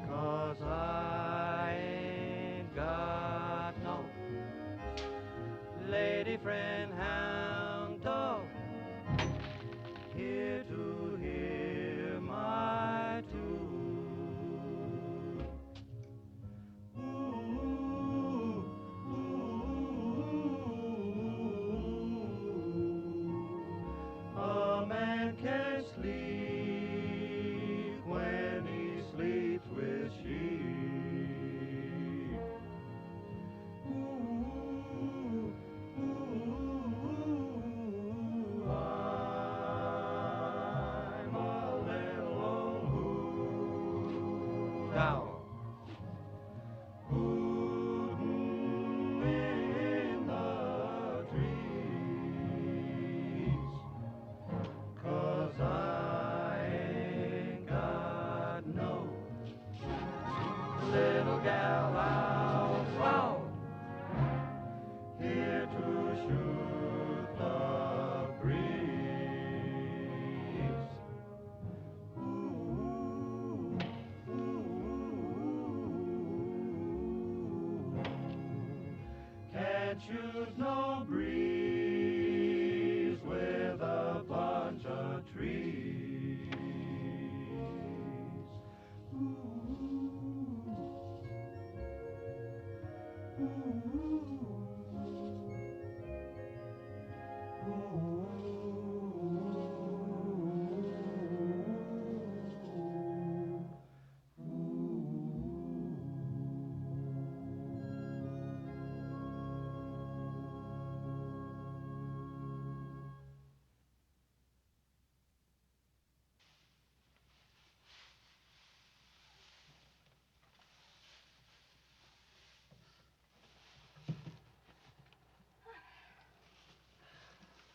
'cause I ain't got no lady friend hound dog here to hear my tune. Ooh, ooh, a man can't sleep when he sleeps with sheep. Ooh, ooh, I'm a little old hoot owl, hooting in the trees, 'cause I ain't got no little gal out front here to shoot the breeze. Ooh, ooh, can't shoot no breeze with a bunch of trees.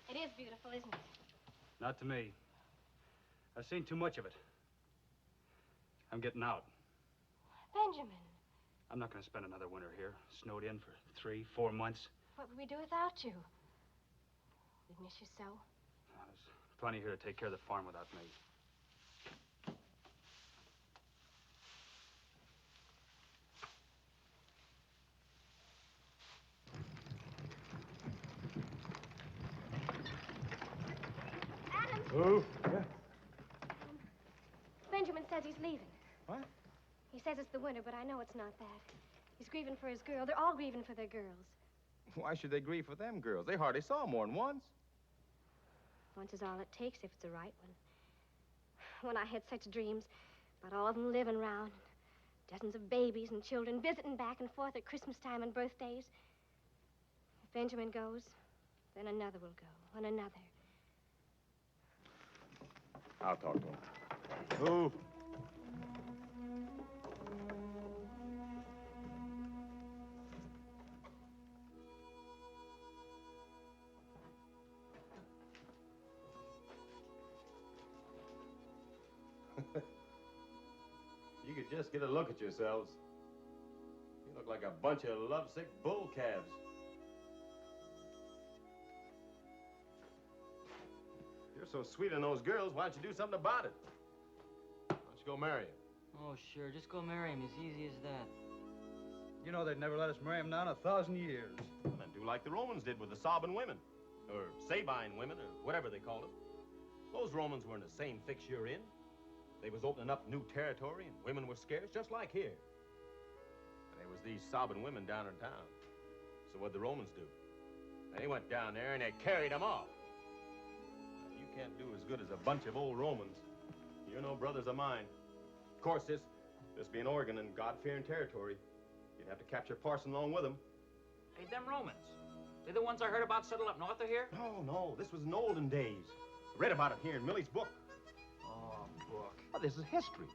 It is beautiful, isn't it? Not to me. I've seen too much of it. I'm getting out. Benjamin, I'm not going to spend another winter here, snowed in for 3, 4 months. what would we do without you? We'd miss you so. There's plenty here to take care of the farm without me. Adam! Oh, yeah? Benjamin says he's leaving. What? He says it's the winter, but I know it's not that. He's grieving for his girl. They're all grieving for their girls. Why should they grieve for them girls? They hardly saw 'em more than once. Once is all it takes if it's the right one. When I had such dreams about all of them living round, dozens of babies and children visiting back and forth at Christmas time and birthdays. If Benjamin goes, then another will go, and another. I'll talk to him. Who? You could just get a look at yourselves. You look like a bunch of lovesick bull calves. You're so sweet on those girls, why don't you do something about it? Why don't you go marry him? Oh, sure. Just go marry him. As easy as that. You know they'd never let us marry him now in 1,000 years. Well, then do like the Romans did with the Sabine women. Or Sabine women, or whatever they called them. Those Romans were in the same fix you're in. They was opening up new territory, and women were scarce, just like here. And there was these sobbing women down in town. So what'd the Romans do? They went down there and they carried them off. Now, you can't do as good as a bunch of old Romans. You're no brothers of mine. Of course, this This being Oregon and God-fearing territory, you'd have to capture Parson along with him. Hey, them Romans. They're the ones I heard about settled up north of here? No, this was in olden days. I read about it here in Millie's book. Oh, book. Oh, this is history.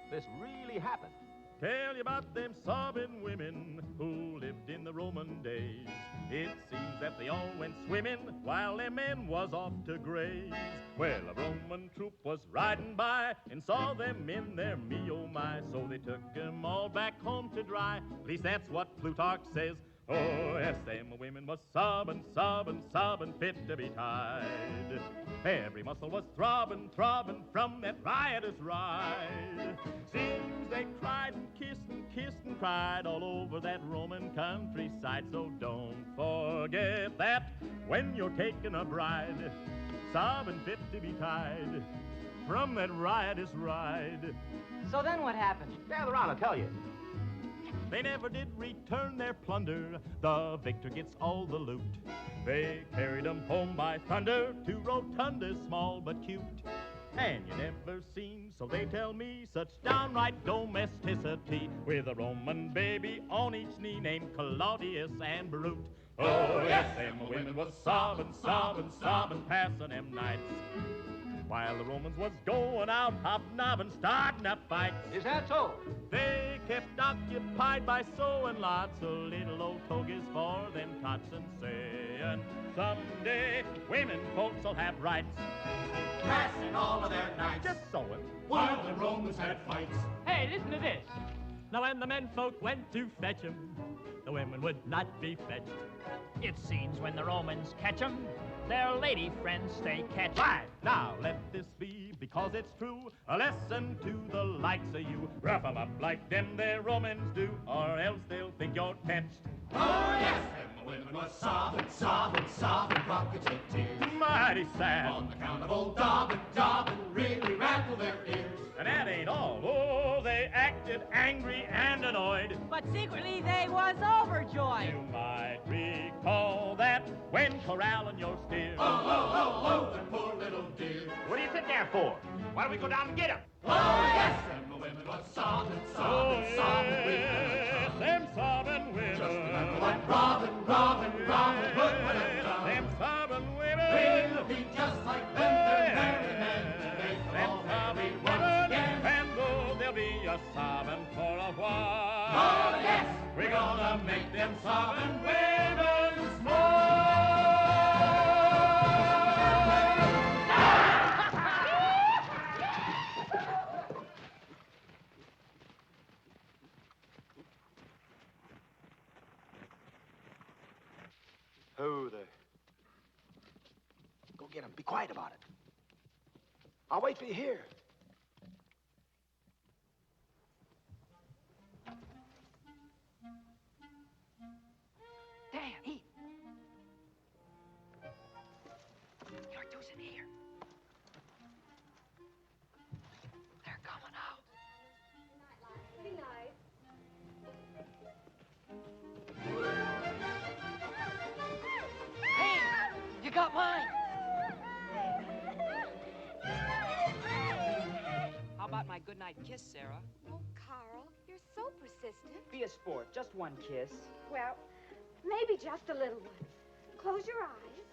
This really happened. Tell you about them sobbing women who lived in the Roman days. It seems that they all went swimming while their men was off to graze. Well, a Roman troop was riding by and saw them in their me oh my. So they took them all back home to dry. At least that's what Plutarch says. Oh, yes, them women was sobbing, sobbing, sobbing, fit to be tied. Every muscle was throbbing, throbbing from that riotous ride. Seems they cried and kissed and cried all over that Roman countryside. So don't forget that when you're taking a bride, sobbing fit to be tied from that riotous ride. So then what happened? Gather around, I'll tell you. They never did return their plunder. The victor gets all the loot. They carried 'em home by thunder to rotundas small but cute. And you never seen, so they tell me, such downright domesticity with a Roman baby on each knee named Claudius and Brute. Oh, yes, them women was sobbing, sobbing, sobbing, passing them nights, while the Romans was going out, hobnobbing, starting up fights. Is that so? They kept occupied by sewing lots of little old togies for them tots and saying, someday women folks will have rights. Passing all of their nights just sewing while the Romans had fights. Hey, listen to this. Now when the men folk went to fetch 'em, the women would not be fetched. It seems when the Romans catch 'em, their lady friends stay catched. Right, now let this be, because it's true, a lesson to the likes of you. Rough 'em up like them their Romans do, or else they'll think you're tetched. Oh, yes, them women was sobbing, sobbing, sobbing buckets of tears. Mighty sad. On account of old Dobbin, Dobbin really rattled their ears. And that ain't all. Oh, they acted angry and annoyed. But secretly they was overjoyed. You might recall that when corralling your steer. Oh, the poor little dear. What do you sit there for? Why don't we go down and get him? Oh, yes, and the women was sobbing, sobbing, sobbing women. Them sobbing women. Just remember that Robin Hood would have done. Them sobbing women. Bring the beat just like them, they're merry men. Them sobbing women. And though they'll be a sobbing for a while. Oh, yes, we're gonna make them sobbing women smile. Who there? Go get him. Be quiet about it. I'll wait for you here. There, eat. Your two's in here. They're coming out. Be nice. Hey, you got mine. How about my goodnight kiss, Sarah? Oh, Carl, you're so persistent. Be a sport. Just one kiss. Well, maybe just a little one. Close your eyes.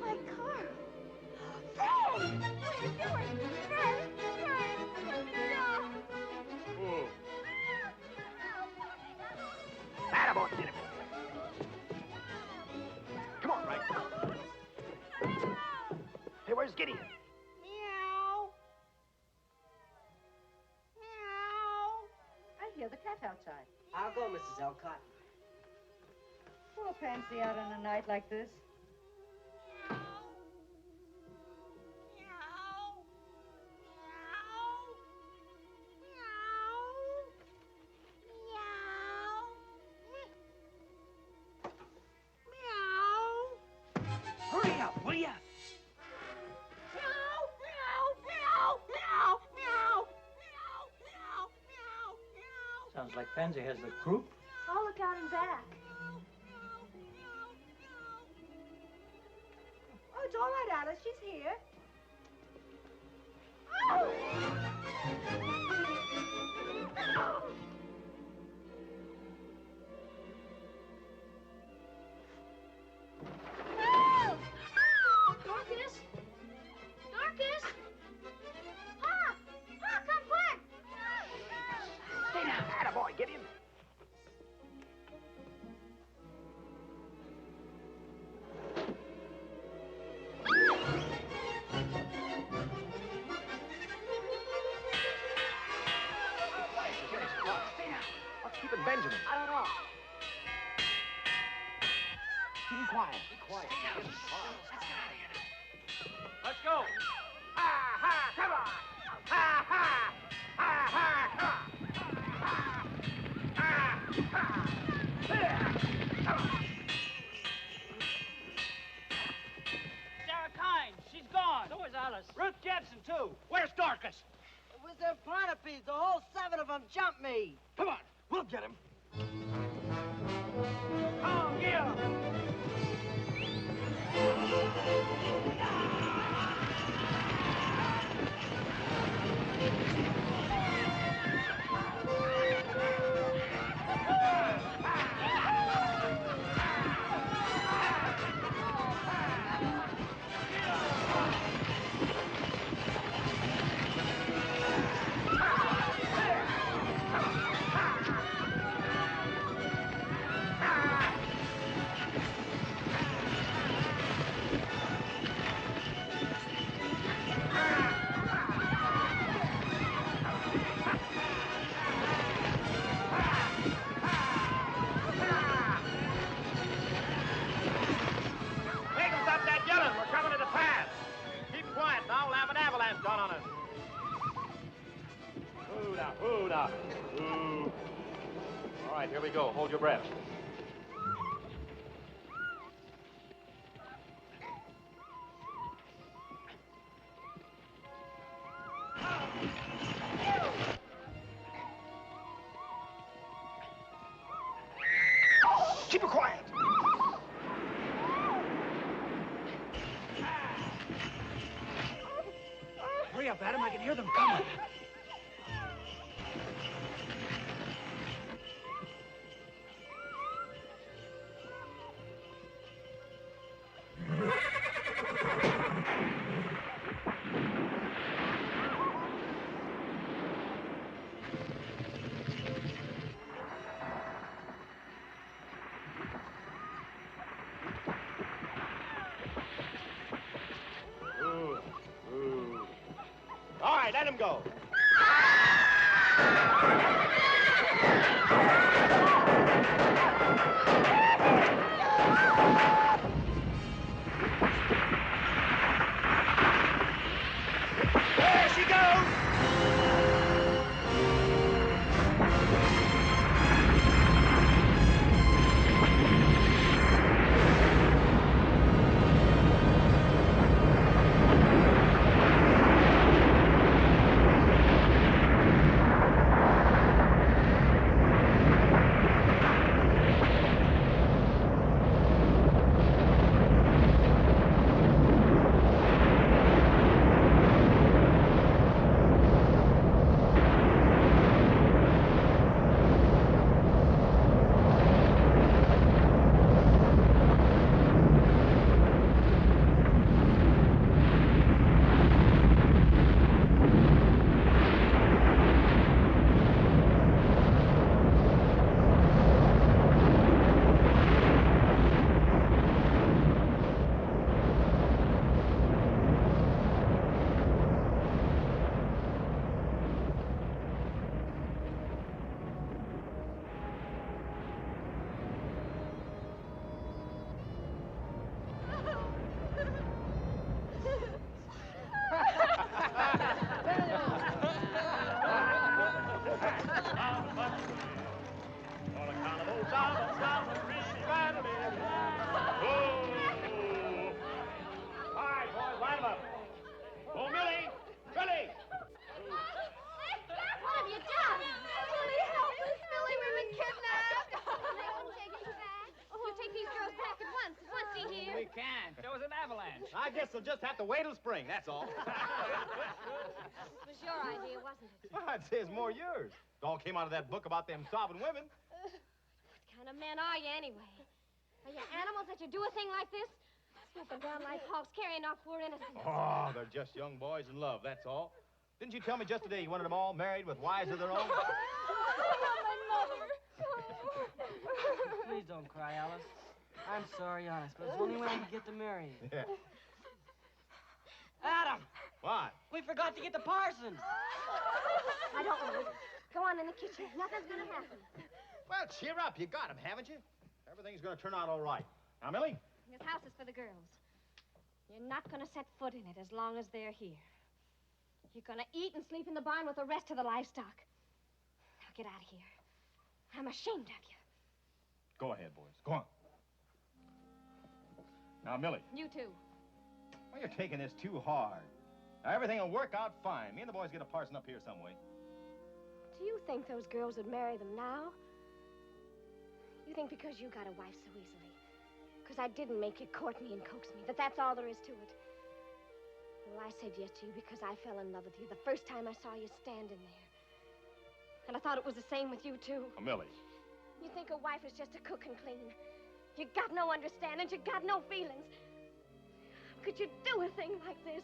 My Carl. Fred! What are you doing? Fred! Fred! No! Who? Attaboy, get him. Come on, Frank. Hey, where's Gideon? Meow. Meow. I hear the cat outside. I'll go, Mrs. Elcott. Poor Pansy out on a night like this. Hurry up, will ya? Sounds like Pansy has the croup. I'll look out and back. Oh, it's all right, Alice. She's here. Dorcas! Dorcas! Pa! Pa, come quick! Stay down. Attaboy, get him. Stay down. What's keeping Benjamin? I don't know. Keep him quiet. Be quiet. Let's go. Ha, ha, come on. Ha, ha. Ha, ha, come on. Ha, ha, ha. There. Come on. Sarah Kynes, she's gone. So is Alice. Ruth Jepson, too. Where's Dorcas? It was their Ponapes. The whole 7 of them jumped me. Come on. We'll get him. Come here. Make them stop that yelling. We're coming to the pass. Keep quiet now. We'll have an avalanche gone on us. Ooh, now, ooh, now. Ooh. All right, here we go. Hold your breath. Keep it quiet. Hurry up, Adam. I can hear them coming. Ooh, ooh. All right, let him go. There she goes. I guess they'll just have to wait till spring, that's all. This was your idea, wasn't it? Well, I'd say it's more yours. It all came out of that book about them sobbing women. What kind of men are you, anyway? Are you animals that you do a thing like this? Snooping down like hogs, carrying off poor innocents. Oh, they're just young boys in love, that's all. Didn't you tell me just today you wanted them all married with wives of their own? My mother. Please don't cry, Alice. I'm sorry, honest, but it's the only way I can get to marry you. Yeah. Adam! What? We forgot to get the parsons. I don't want it. Go on in the kitchen. Nothing's gonna happen. Well, cheer up. You got them, haven't you? Everything's gonna turn out all right. Now, Millie? This house is for the girls. You're not gonna set foot in it as long as they're here. You're gonna eat and sleep in the barn with the rest of the livestock. Now get out of here. I'm ashamed of you. Go ahead, boys. Go on. Now, Millie. You too. Well, you're taking this too hard. Now, everything will work out fine. Me and the boys get a parson up here some way. Do you think those girls would marry them now? You think because you got a wife so easily, because I didn't make you court me and coax me, that's all there is to it? Well, I said yes to you because I fell in love with you the first time I saw you standing there. And I thought it was the same with you, too. Oh, Millie. You think a wife is just to cook and clean. You got no understanding, you got no feelings. How could you do a thing like this?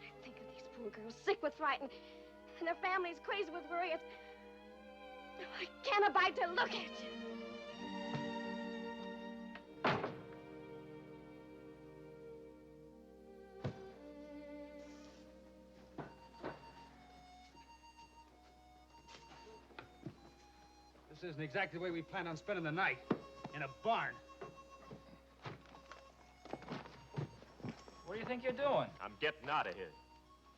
When I think of these poor girls sick with fright and their families crazy with worry, I can't abide to look at you. This isn't exactly the way we planned on spending the night. In a barn. What do you think you're doing? I'm getting out of here.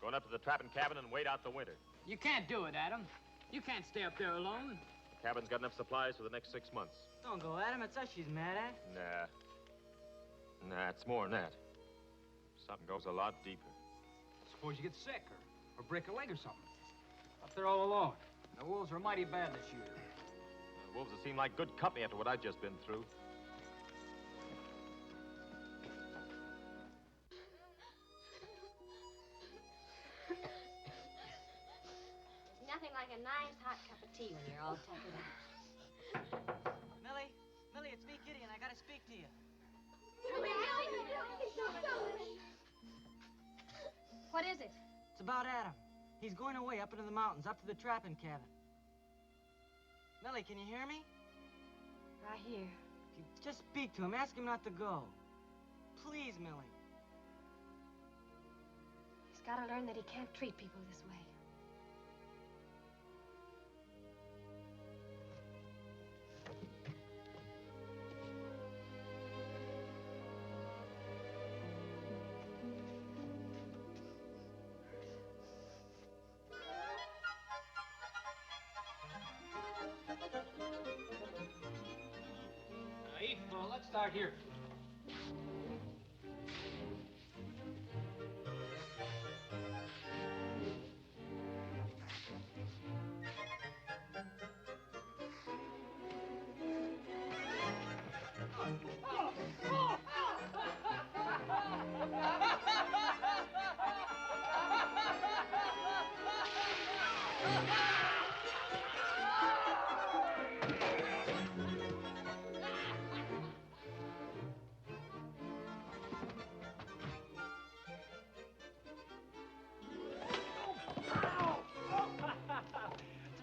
Going up to the trapping cabin and wait out the winter. You can't do it, Adam. You can't stay up there alone. The cabin's got enough supplies for the next 6 months. Don't go, Adam. It's us she's mad at. Nah, it's more than that. Something goes a lot deeper. Suppose you get sick or break a leg or something. Up there all alone. The wolves were mighty bad this year. The wolves have seemed like good company after what I've just been through. Nothing like a nice hot cup of tea when you're all tuckered out. Millie, it's me, Kitty, and I gotta speak to you. What is it? It's about Adam. He's going away up into the mountains, up to the trapping cabin. Millie, can you hear me? Right here. Just speak to him. Ask him not to go. Please, Millie. He's got to learn that he can't treat people this way. Well, let's start here.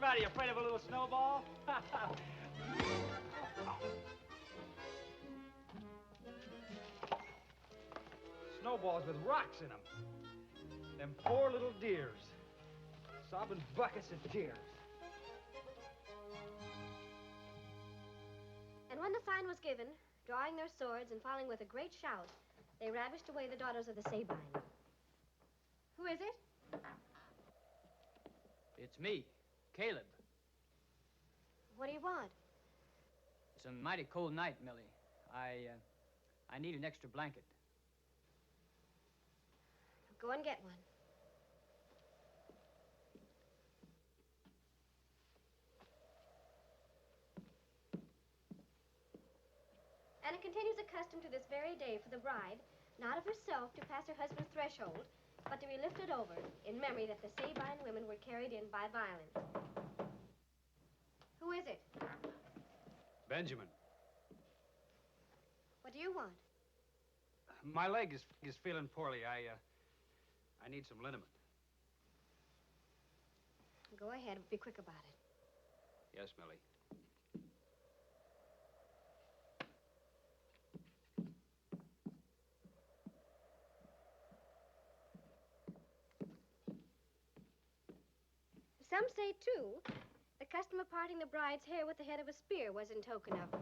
Are you afraid of a little snowball? Snowballs with rocks in them. Them poor little dears. Sobbing buckets of tears. And when the sign was given, drawing their swords and falling with a great shout, they ravished away the daughters of the Sabine. Who is it? It's me, Caleb. What do you want? It's a mighty cold night, Millie. I need an extra blanket. Go and get one. And it continues a custom to this very day for the bride not of herself to pass her husband's threshold, but to be lifted over in memory that the Sabine women were carried in by violence. Who is it? Benjamin. What do you want? My leg is feeling poorly. I need some liniment. Go ahead. Be quick about it. Yes, Millie. Some say, too, the custom of parting the bride's hair with the head of a spear was in token of...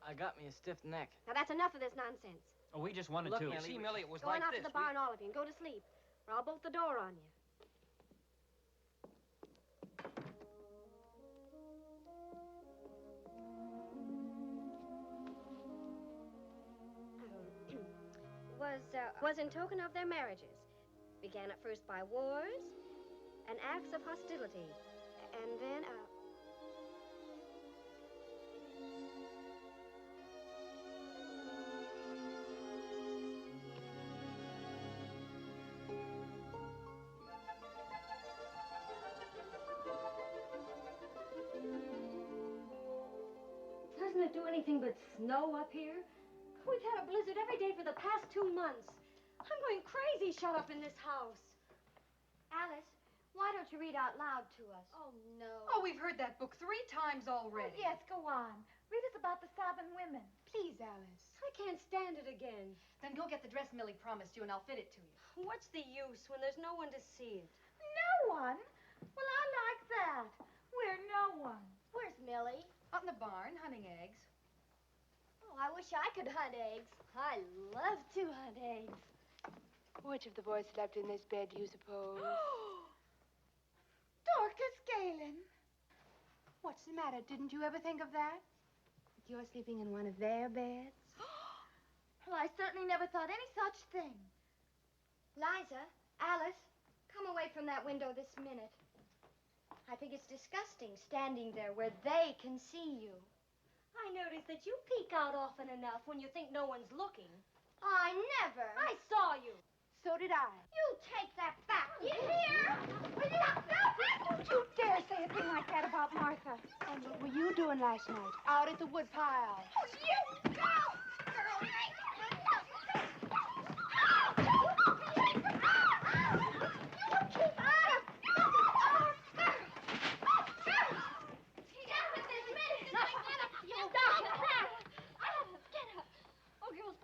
I got me a stiff neck. Now, that's enough of this nonsense. Oh, we just wanted Look, to. you see, Millie, it was Go like on out this. to the barn, all of you, and go to sleep, or I'll bolt the door on you. Was in token of their marriages. Began at first by wars and acts of hostility, and then, Doesn't it do anything but snow up here? We've had a blizzard every day for the past 2 months. I'm going crazy shut up in this house. Alice, why don't you read out loud to us? Oh, no. Oh, we've heard that book 3 times already. Oh, yes, go on. Read us about the Sabin women. Please, Alice. I can't stand it again. Then go get the dress Millie promised you and I'll fit it to you. What's the use when there's no one to see it? No one? Well, I like that. We're no one. Where's Millie? Out in the barn, hunting eggs. Oh, I wish I could hunt eggs. I love to hunt eggs. Which of the boys slept in this bed, do you suppose? Dorcas Galen. What's the matter? Didn't you ever think of that? That you're sleeping in one of their beds? Well, I certainly never thought any such thing. Liza, Alice, come away from that window this minute. I think it's disgusting standing there where they can see you. I noticed that you peek out often enough when you think no one's looking. I never. I saw you. So did I. You take that back. You hear? Will you? Don't you dare say a thing like that about Martha. And what were you doing last night? Out at the woodpile. Oh, you go! Girl,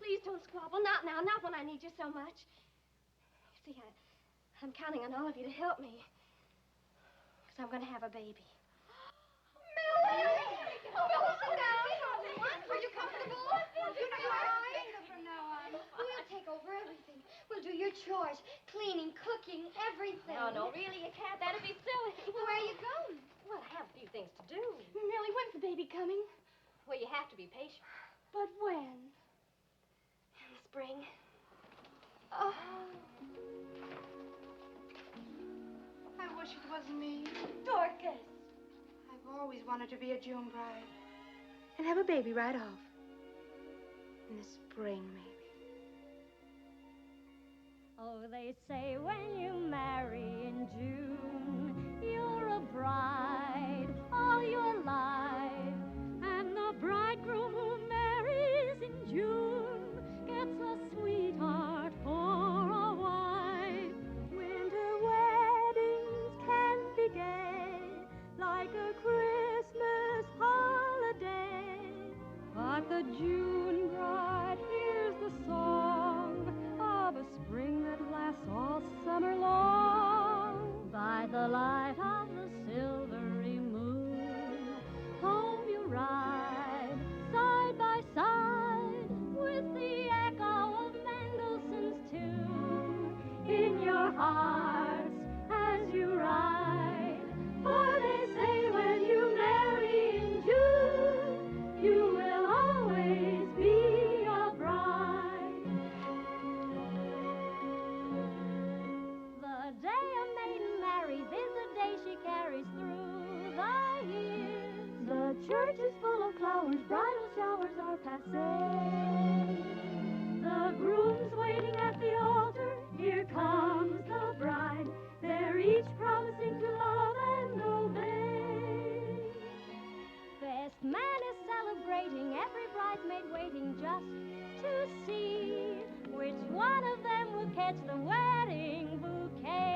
Please don't squabble. Not now. Not when I need you so much. You see, I'm counting on all of you to help me. Because I'm going to have a baby. Millie! Oh, Millie, sit down. Are you comfortable? You know you're right. From now on, we'll take over everything. We'll do your chores, cleaning, cooking, everything. No, really, you can't. That'd be silly. Well, where are you going? Well, I have a few things to do. Millie, when's the baby coming? Well, you have to be patient. But when? In the spring. Oh. I wish it was me. Dorcas. I've always wanted to be a June bride. And have a baby right off. In the spring, maybe. Oh, they say when you marry in June, you're a bride all your life. And the bridegroom who marries in June gets a sweetheart for a wife. Winter weddings can be gay, like a Christmas holiday. But the June bride hears the song of a spring that lasts all summer long. By the light of the silvery moon, home you ride, side by side, with the echo of Mendelssohn's tune in your hearts as you ride. For they say when you marry in June, you will always be a bride. The day a maiden marries is the day she carries through the years. The church church is full of flowers, bridal showers are passé. The groom's waiting at the altar, here comes the bride. They're each promising to love and obey. Best man is celebrating, every bridesmaid waiting just to see which one of them will catch the wedding bouquet.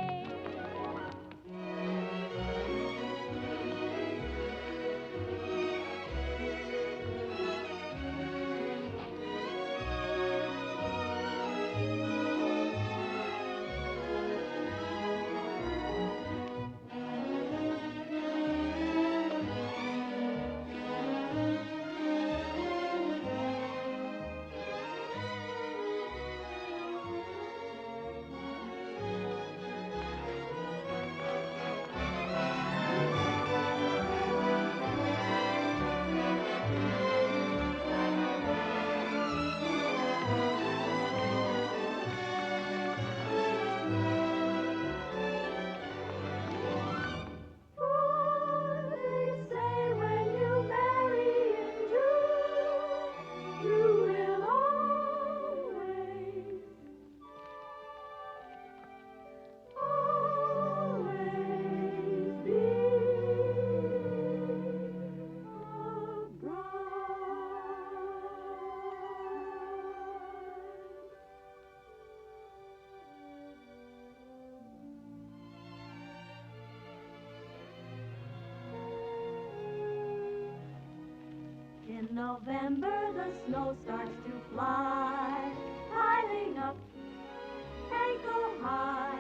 In November, the snow starts to fly, piling up ankle high.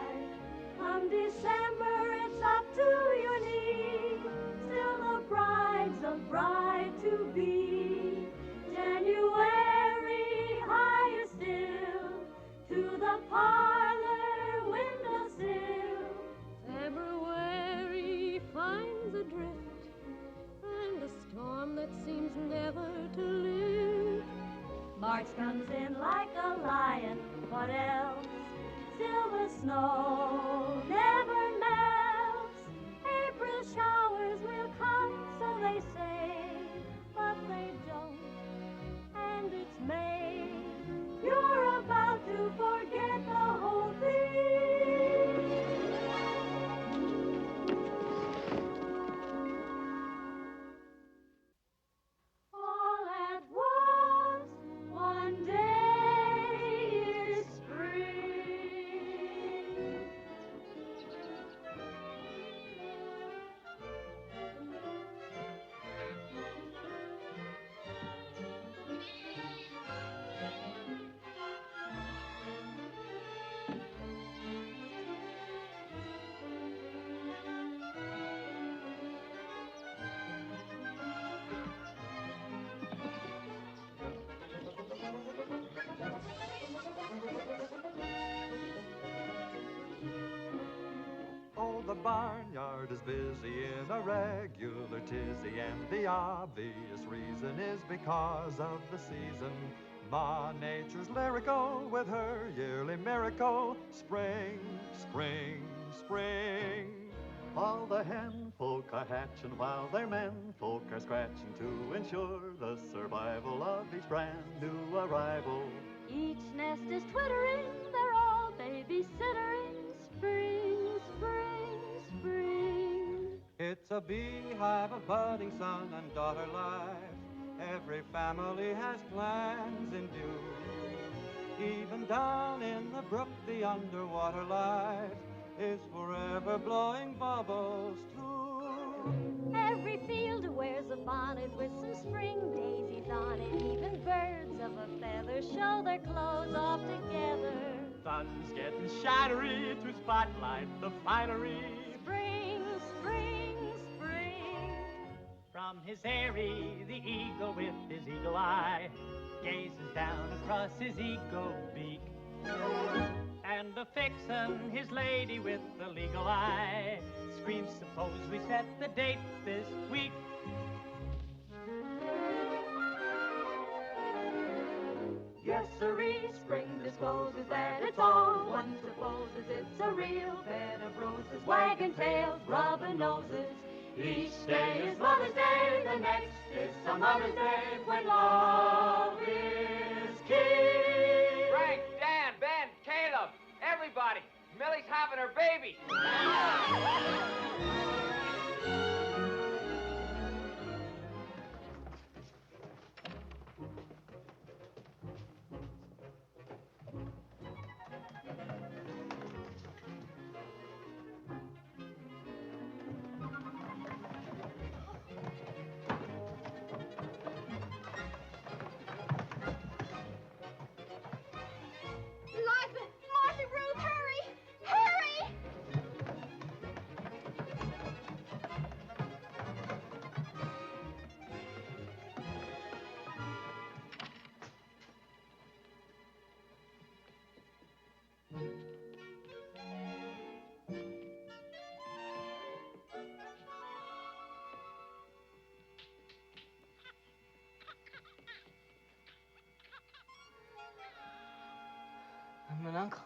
Come December, it's up to your knee. Still the bride's a bride to be. January, higher still, to the parlor windowsill. February finds a drift and a storm that seems never to lift. March comes in like a lion, what else? Still the snow never melts. April showers will come, so they say, but they don't. And it's May, you're about to forget the whole thing. All at once, one day is spring. Oh, the barnyard is busy in a regular tizzy, and the obvious reason is because of the season. Ma Nature's lyrical with her yearly miracle. Spring, spring, spring. All the hen folk are hatching while their men folk are scratching to ensure the survival of each brand new arrival. Each nest is twittering, they're all babysittering. Spring, spring, spring. It's a beehive of budding son and daughter life. Every family has plans in view. Even down in the brook, the underwater life is forever blowing bubbles too. Every field wears a bonnet with some spring daisies on it. Even birds of a feather show their clothes off together. Sun's getting shadowy to spotlight the finery. Spring, spring, spring. From his eyrie, the eagle with his eagle eye gazes down across his eagle beak. And a fixin', his lady with the legal eye, screams, suppose we set the date this week. Yes, sirree, spring discloses that it's all. One supposes it's a real bed of roses, wagging tails, rubbing noses. Each day is Mother's Day, the next is some Mother's Day when love is king. Frank, Dan, Ben, Caleb, everybody. Millie's having her baby. Liza, Martha, Ruth, hurry! Hurry! I'm an uncle.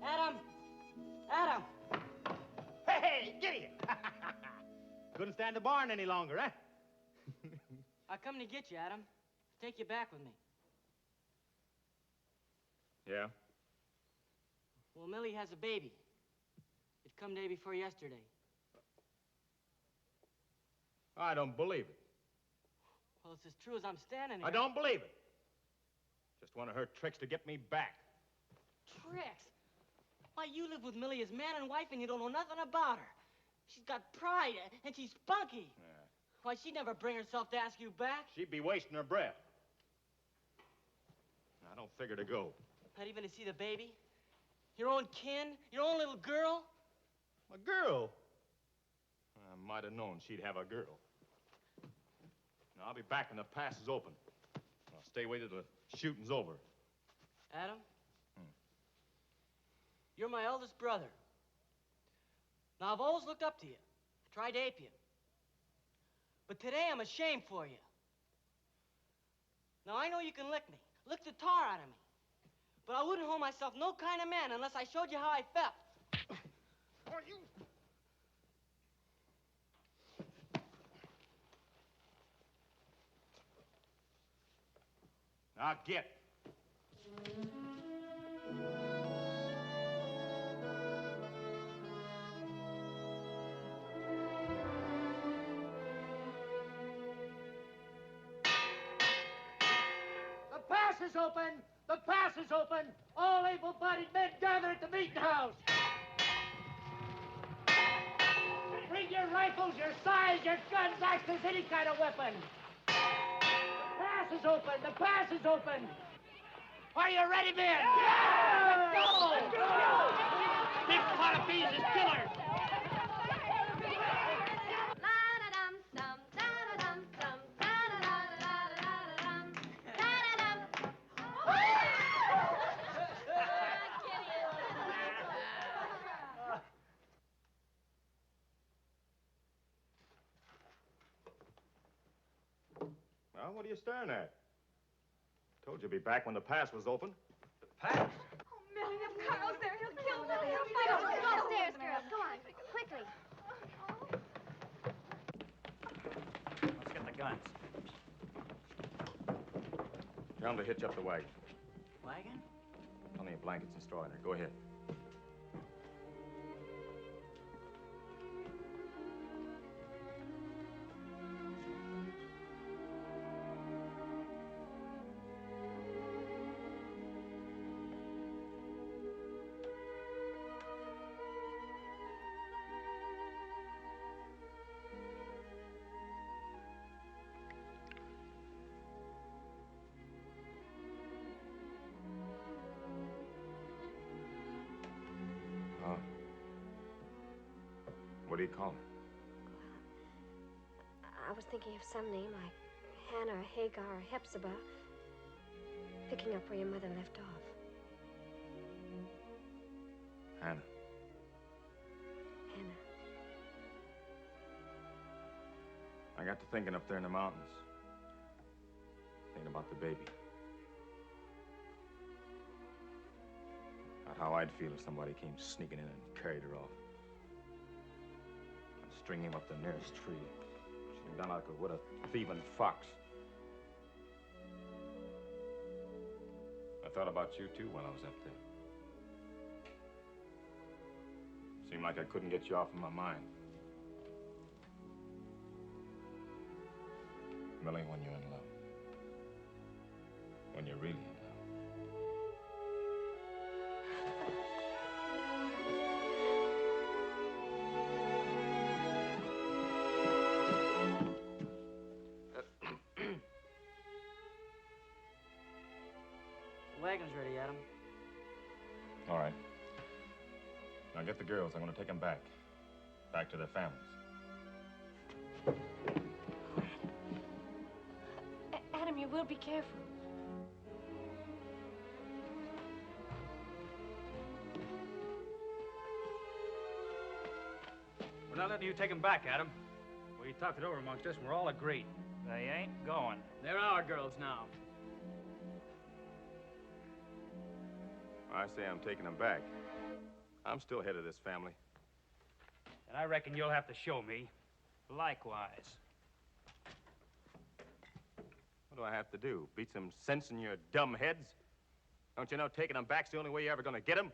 Adam! Adam! Hey, get here! Couldn't stand the barn any longer, huh? I come to get you, Adam. Take you back with me. Yeah? Well, Millie has a baby. It come day before yesterday. I don't believe it. Well, it's as true as I'm standing here. I don't believe it. Just one of her tricks to get me back. Tricks? Why, you live with Millie as man and wife and you don't know nothing about her. She's got pride and she's spunky. Yeah. Why, she'd never bring herself to ask you back. She'd be wasting her breath. I don't figure to go. Not even to see the baby? Your own kin? Your own little girl? A girl? I might have known she'd have a girl. Now, I'll be back when the pass is open. I'll stay away till the shooting's over. Adam? You're my eldest brother. Now, I've always looked up to you. I tried to ape you. But today, I'm ashamed for you. Now, I know you can lick me. Lick the tar out of me. But I wouldn't hold myself no kind of man unless I showed you how I felt. Now, get. The pass is open! The pass is open! All able-bodied men gather at the meeting house! Bring your rifles, your scythes, your guns, axes, any kind of weapon! The pass is open! The pass is open! Are you ready, men? Yeah! Let's go! Let's go! This pot of beans is killer! Well, what are you staring at? Told you to be back when the pass was open. The pass? Millie, if Carl's there, he'll kill Millie. He'll fight us. Go upstairs, girls. Go on. Quickly. Let's get the guns. Tell them to hitch up the wagon. Wagon? Plenty of blankets and straw in there. Go ahead. What do you call her? I was thinking of some name like Hannah or Hagar or Hepzibah, picking up where your mother left off. Hannah. Hannah. I got to thinking up there in the mountains. Thinking about the baby. About how I'd feel if somebody came sneaking in and carried her off. I'd string him up the nearest tree. Shoot him down like I would a thieving fox. I thought about you, too, while I was up there. Seemed like I couldn't get you off of my mind. Millie, when you're in love. When you're really in love. The wagon's ready, Adam. All right. Now get the girls. I'm going to take them back. Back to their families. Adam, you will be careful. We're not letting you take them back, Adam. We talked it over amongst us, and we're all agreed. They ain't going. They're our girls now. I say I'm taking them back. I'm still head of this family. And I reckon you'll have to show me. Likewise. What do I have to do? Beat some sense in your dumb heads? Don't you know taking them back's the only way you're ever going to get them?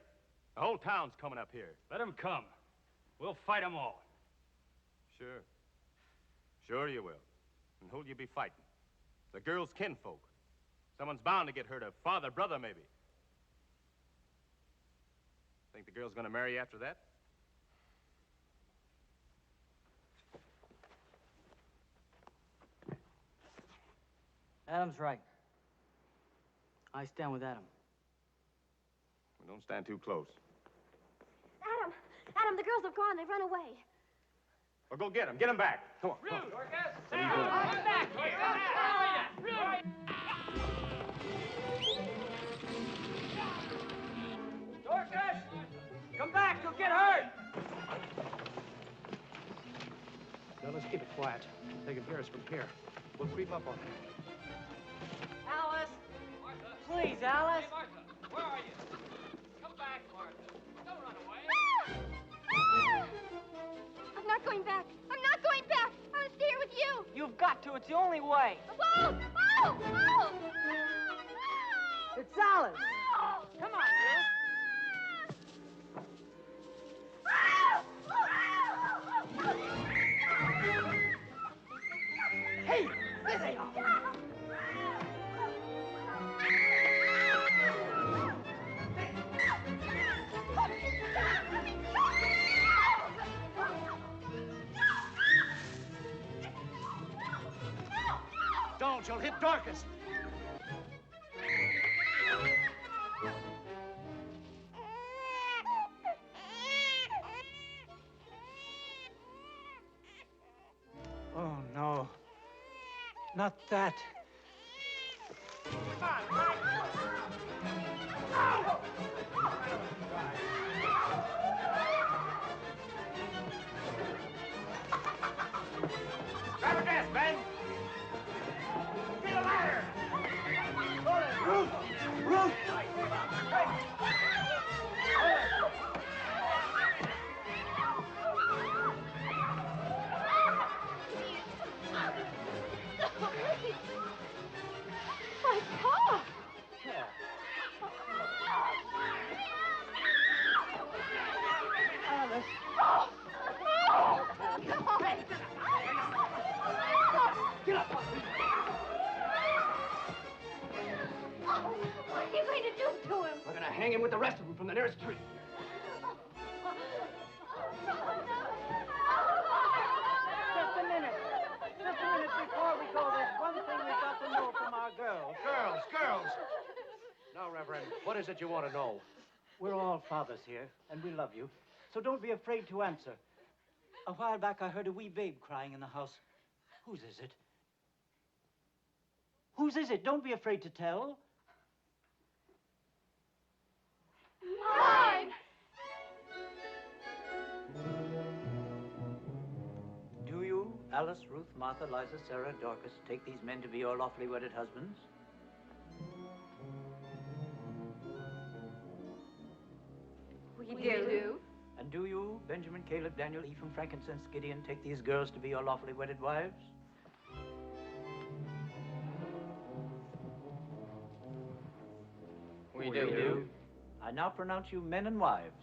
The whole town's coming up here. Let them come. We'll fight them all. Sure. Sure you will. And who'll you be fighting? The girl's kinfolk. Someone's bound to get hurt. A father, brother, maybe. Think the girl's gonna marry you after that? Adam's right. I stand with Adam. Well, don't stand too close. Adam! Adam, the girls have gone. They've run away. Well, go get them. Get them back. Come on. Come on. Come back here. Dorcas! Come back, you'll get hurt! Now, let's keep it quiet. They can hear us from here. We'll creep up on them. Alice! Please, Alice! Hey, Martha, where are you? Come back, Martha. Don't run away. I'm not going back. I'm not going back. I want to stay here with you. You've got to. It's the only way. Whoa! Oh! Oh! It's Alice. Oh! Come on, Ruth. Hey, there they are. Don't, you'll hit Dorcas. Oh, no. Not that. Grab her desk, Ben. Get a ladder. Ruth! Ruth! My car! Alice. Get up. What are you going to do to him? We're gonna hang him with the rest of them from the nearest tree. Just a minute. Just a minute before we go, there's one thing we've got to know from our girls. Girls. Now, Reverend, what is it you want to know? We're all fathers here, and we love you. So don't be afraid to answer. A while back, I heard a wee babe crying in the house. Whose is it? Whose is it? Don't be afraid to tell. Mine! Do you, Alice, Ruth, Martha, Liza, Sarah, Dorcas, take these men to be your lawfully wedded husbands? We do. And do you, Benjamin, Caleb, Daniel, Ephraim, Frankincense, Gideon, take these girls to be your lawfully wedded wives? We do. I now pronounce you men and wives.